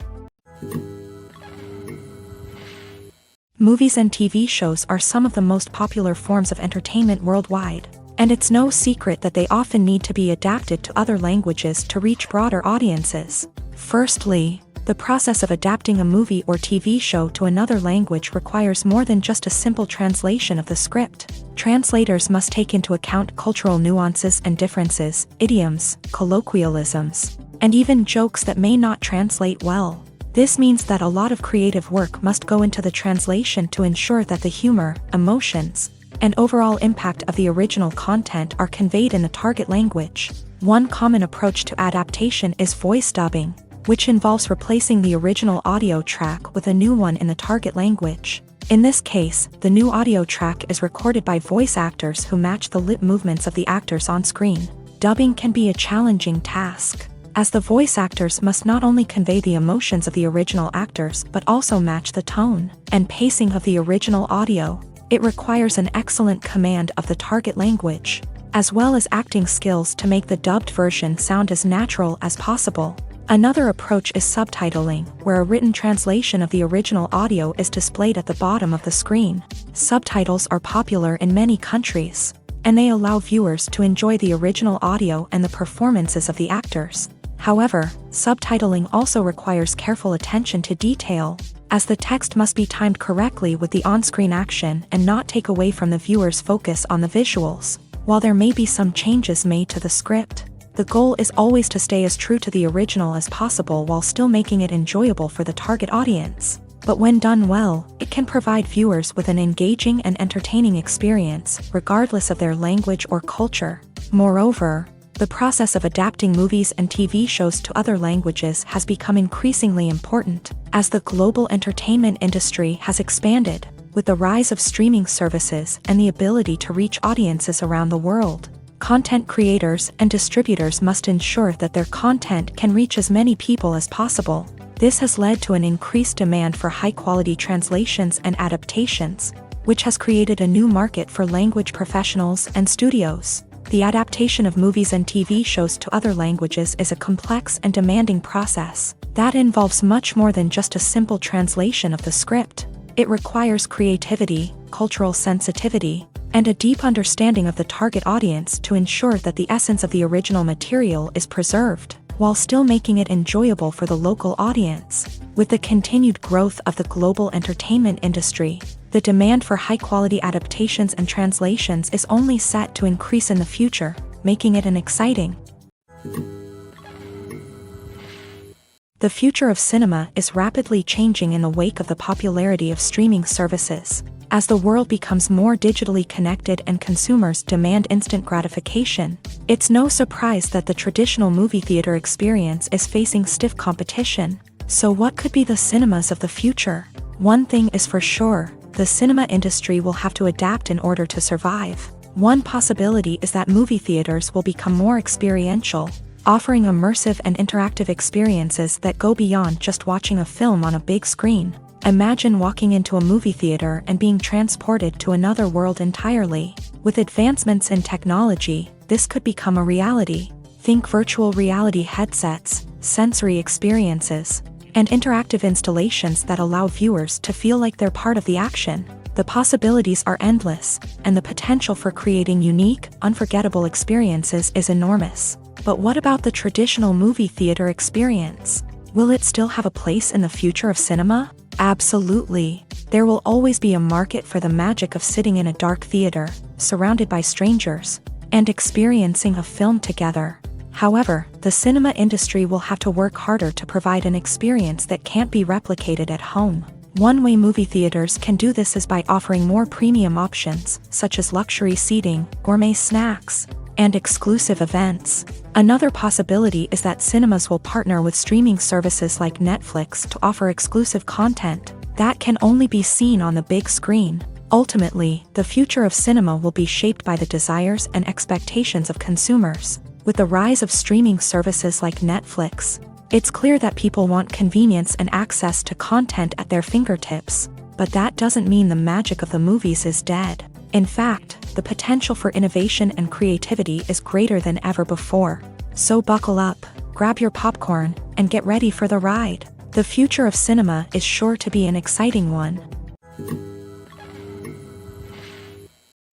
Movies and TV shows are some of the most popular forms of entertainment worldwide, and it's no secret that they often need to be adapted to other languages to reach broader audiences. Firstly, the process of adapting a movie or TV show to another language requires more than just a simple translation of the script. Translators must take into account cultural nuances and differences, idioms, colloquialisms, and even jokes that may not translate well. This means that a lot of creative work must go into the translation to ensure that the humor, emotions, and overall impact of the original content are conveyed in the target language. One common approach to adaptation is voice dubbing, which involves replacing the original audio track with a new one in the target language. In this case, the new audio track is recorded by voice actors who match the lip movements of the actors on screen. Dubbing can be a challenging task, as the voice actors must not only convey the emotions of the original actors but also match the tone and pacing of the original audio. It requires an excellent command of the target language, as well as acting skills to make the dubbed version sound as natural as possible. Another approach is subtitling, where a written translation of the original audio is displayed at the bottom of the screen. Subtitles are popular in many countries, and they allow viewers to enjoy the original audio and the performances of the actors. However, subtitling also requires careful attention to detail, as the text must be timed correctly with the on-screen action and not take away from the viewer's focus on the visuals. While there may be some changes made to the script, the goal is always to stay as true to the original as possible while still making it enjoyable for the target audience. But when done well, it can provide viewers with an engaging and entertaining experience, regardless of their language or culture. Moreover, the process of adapting movies and TV shows to other languages has become increasingly important, as the global entertainment industry has expanded, with the rise of streaming services and the ability to reach audiences around the world. Content creators and distributors must ensure that their content can reach as many people as possible. This has led to an increased demand for high-quality translations and adaptations, which has created a new market for language professionals and studios. The adaptation of movies and TV shows to other languages is a complex and demanding process that involves much more than just a simple translation of the script. It requires creativity, cultural sensitivity, and a deep understanding of the target audience to ensure that the essence of the original material is preserved, while still making it enjoyable for the local audience. With the continued growth of the global entertainment industry, the demand for high-quality adaptations and translations is only set to increase in the future, making it an exciting. The future of cinema is rapidly changing in the wake of the popularity of streaming services. As the world becomes more digitally connected and consumers demand instant gratification, it's no surprise that the traditional movie theater experience is facing stiff competition. So what could be the cinemas of the future? One thing is for sure, the cinema industry will have to adapt in order to survive. One possibility is that movie theaters will become more experiential, offering immersive and interactive experiences that go beyond just watching a film on a big screen. Imagine walking into a movie theater and being transported to another world entirely. With advancements in technology, this could become a reality. Think virtual reality headsets, sensory experiences, and interactive installations that allow viewers to feel like they're part of the action. The possibilities are endless, and the potential for creating unique, unforgettable experiences is enormous. But what about the traditional movie theater experience? Will it still have a place in the future of cinema? Absolutely. There will always be a market for the magic of sitting in a dark theater, surrounded by strangers, and experiencing a film together. However, the cinema industry will have to work harder to provide an experience that can't be replicated at home. One way movie theaters can do this is by offering more premium options, such as luxury seating, gourmet snacks, and exclusive events. Another possibility is that cinemas will partner with streaming services like Netflix to offer exclusive content that can only be seen on the big screen. Ultimately, the future of cinema will be shaped by the desires and expectations of consumers. With the rise of streaming services like Netflix, it's clear that people want convenience and access to content at their fingertips. But that doesn't mean the magic of the movies is dead. In fact, the potential for innovation and creativity is greater than ever before. So buckle up, grab your popcorn, and get ready for the ride. The future of cinema is sure to be an exciting one.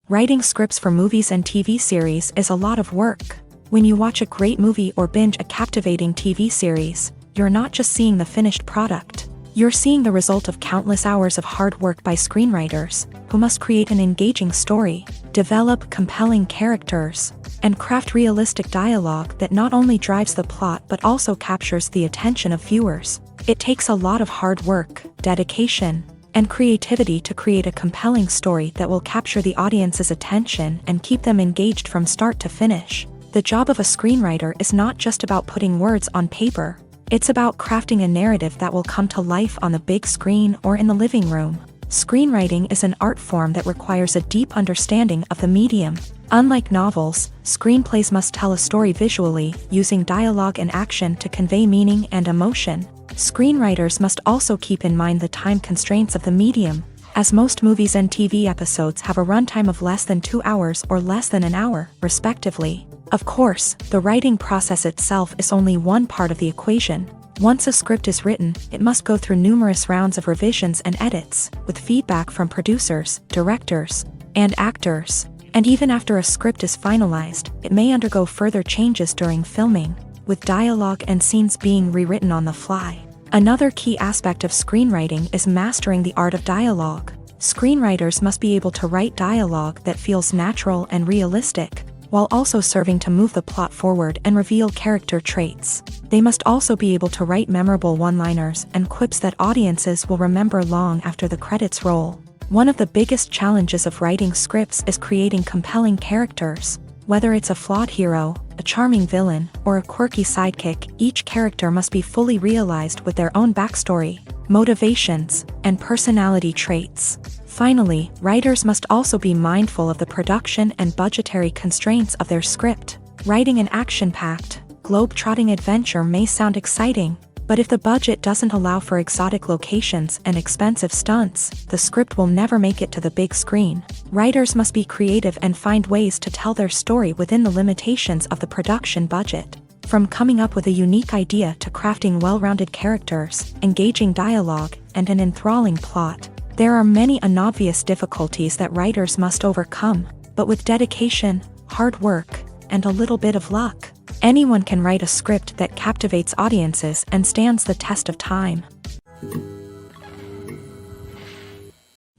Writing scripts for movies and TV series is a lot of work. When you watch a great movie or binge a captivating TV series, you're not just seeing the finished product. You're seeing the result of countless hours of hard work by screenwriters, who must create an engaging story, develop compelling characters, and craft realistic dialogue that not only drives the plot but also captures the attention of viewers. It takes a lot of hard work, dedication, and creativity to create a compelling story that will capture the audience's attention and keep them engaged from start to finish. The job of a screenwriter is not just about putting words on paper. It's about crafting a narrative that will come to life on the big screen or in the living room. Screenwriting is an art form that requires a deep understanding of the medium. Unlike novels, screenplays must tell a story visually, using dialogue and action to convey meaning and emotion. Screenwriters must also keep in mind the time constraints of the medium, as most movies and TV episodes have a runtime of less than 2 hours or less than an hour, respectively. Of course, the writing process itself is only one part of the equation. Once a script is written, it must go through numerous rounds of revisions and edits, with feedback from producers, directors, and actors. And even after a script is finalized, it may undergo further changes during filming, with dialogue and scenes being rewritten on the fly. Another key aspect of screenwriting is mastering the art of dialogue. Screenwriters must be able to write dialogue that feels natural and realistic, while also serving to move the plot forward and reveal character traits. They must also be able to write memorable one-liners and quips that audiences will remember long after the credits roll. One of the biggest challenges of writing scripts is creating compelling characters. Whether it's a flawed hero, a charming villain, or a quirky sidekick, each character must be fully realized with their own backstory, motivations, and personality traits. Finally, writers must also be mindful of the production and budgetary constraints of their script. Writing an action-packed, globe-trotting adventure may sound exciting, but if the budget doesn't allow for exotic locations and expensive stunts, the script will never make it to the big screen. Writers must be creative and find ways to tell their story within the limitations of the production budget. From coming up with a unique idea to crafting well-rounded characters, engaging dialogue, and an enthralling plot, there are many unobvious difficulties that writers must overcome, but with dedication, hard work, and a little bit of luck, anyone can write a script that captivates audiences and stands the test of time.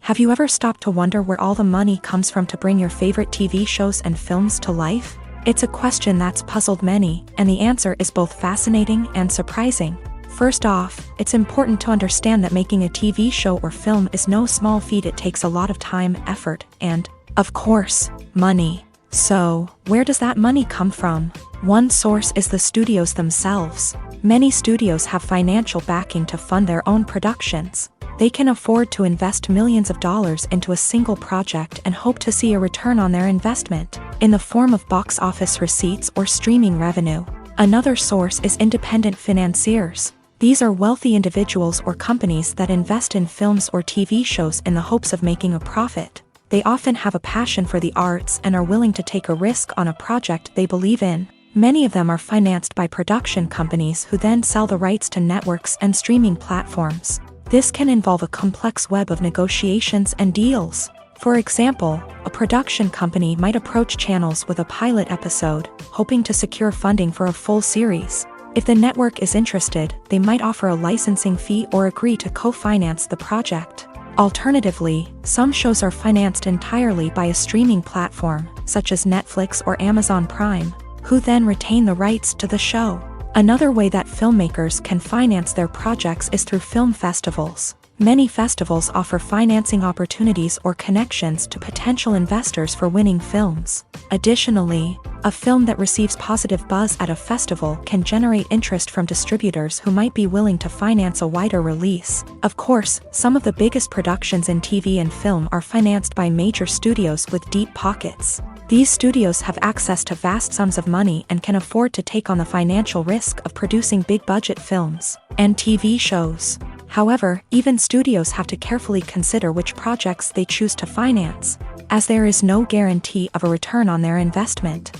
Have you ever stopped to wonder where all the money comes from to bring your favorite TV shows and films to life? It's a question that's puzzled many, and the answer is both fascinating and surprising. First off, it's important to understand that making a TV show or film is no small feat. It takes a lot of time, effort, and, of course, money. So, where does that money come from? One source is the studios themselves. Many studios have financial backing to fund their own productions. They can afford to invest millions of dollars into a single project and hope to see a return on their investment, in the form of box office receipts or streaming revenue. Another source is independent financiers. These are wealthy individuals or companies that invest in films or TV shows in the hopes of making a profit. They often have a passion for the arts and are willing to take a risk on a project they believe in. Many of them are financed by production companies who then sell the rights to networks and streaming platforms. This can involve a complex web of negotiations and deals. For example, a production company might approach channels with a pilot episode, hoping to secure funding for a full series. If the network is interested, they might offer a licensing fee or agree to co-finance the project. Alternatively, some shows are financed entirely by a streaming platform, such as Netflix or Amazon Prime, who then retain the rights to the show. Another way that filmmakers can finance their projects is through film festivals. Many festivals offer financing opportunities or connections to potential investors for winning films. Additionally, a film that receives positive buzz at a festival can generate interest from distributors who might be willing to finance a wider release. Of course, some of the biggest productions in TV and film are financed by major studios with deep pockets. These studios have access to vast sums of money and can afford to take on the financial risk of producing big-budget films and TV shows. However, even studios have to carefully consider which projects they choose to finance, as there is no guarantee of a return on their investment.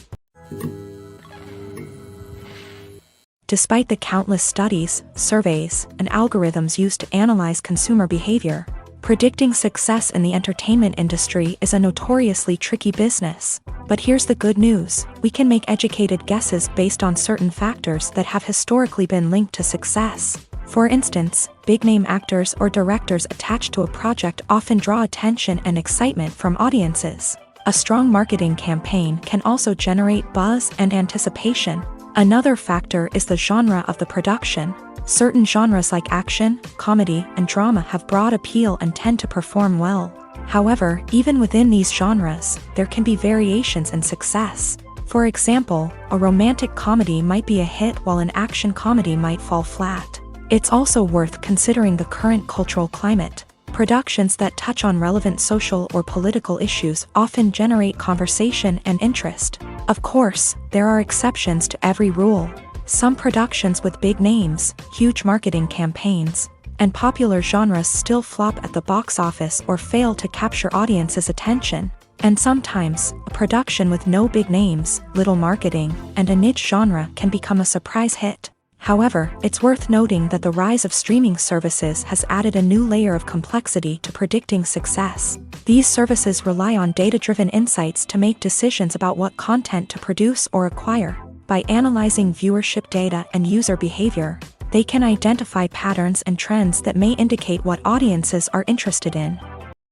Despite the countless studies, surveys, and algorithms used to analyze consumer behavior, predicting success in the entertainment industry is a notoriously tricky business. But here's the good news: we can make educated guesses based on certain factors that have historically been linked to success. For instance, big-name actors or directors attached to a project often draw attention and excitement from audiences. A strong marketing campaign can also generate buzz and anticipation. Another factor is the genre of the production. Certain genres like action, comedy, and drama have broad appeal and tend to perform well. However, even within these genres, there can be variations in success. For example, a romantic comedy might be a hit while an action comedy might fall flat. It's also worth considering the current cultural climate. Productions that touch on relevant social or political issues often generate conversation and interest. Of course, there are exceptions to every rule. Some productions with big names, huge marketing campaigns, and popular genres still flop at the box office or fail to capture audiences' attention. And sometimes, a production with no big names, little marketing, and a niche genre can become a surprise hit. However, it's worth noting that the rise of streaming services has added a new layer of complexity to predicting success. These services rely on data-driven insights to make decisions about what content to produce or acquire. By analyzing viewership data and user behavior, they can identify patterns and trends that may indicate what audiences are interested in.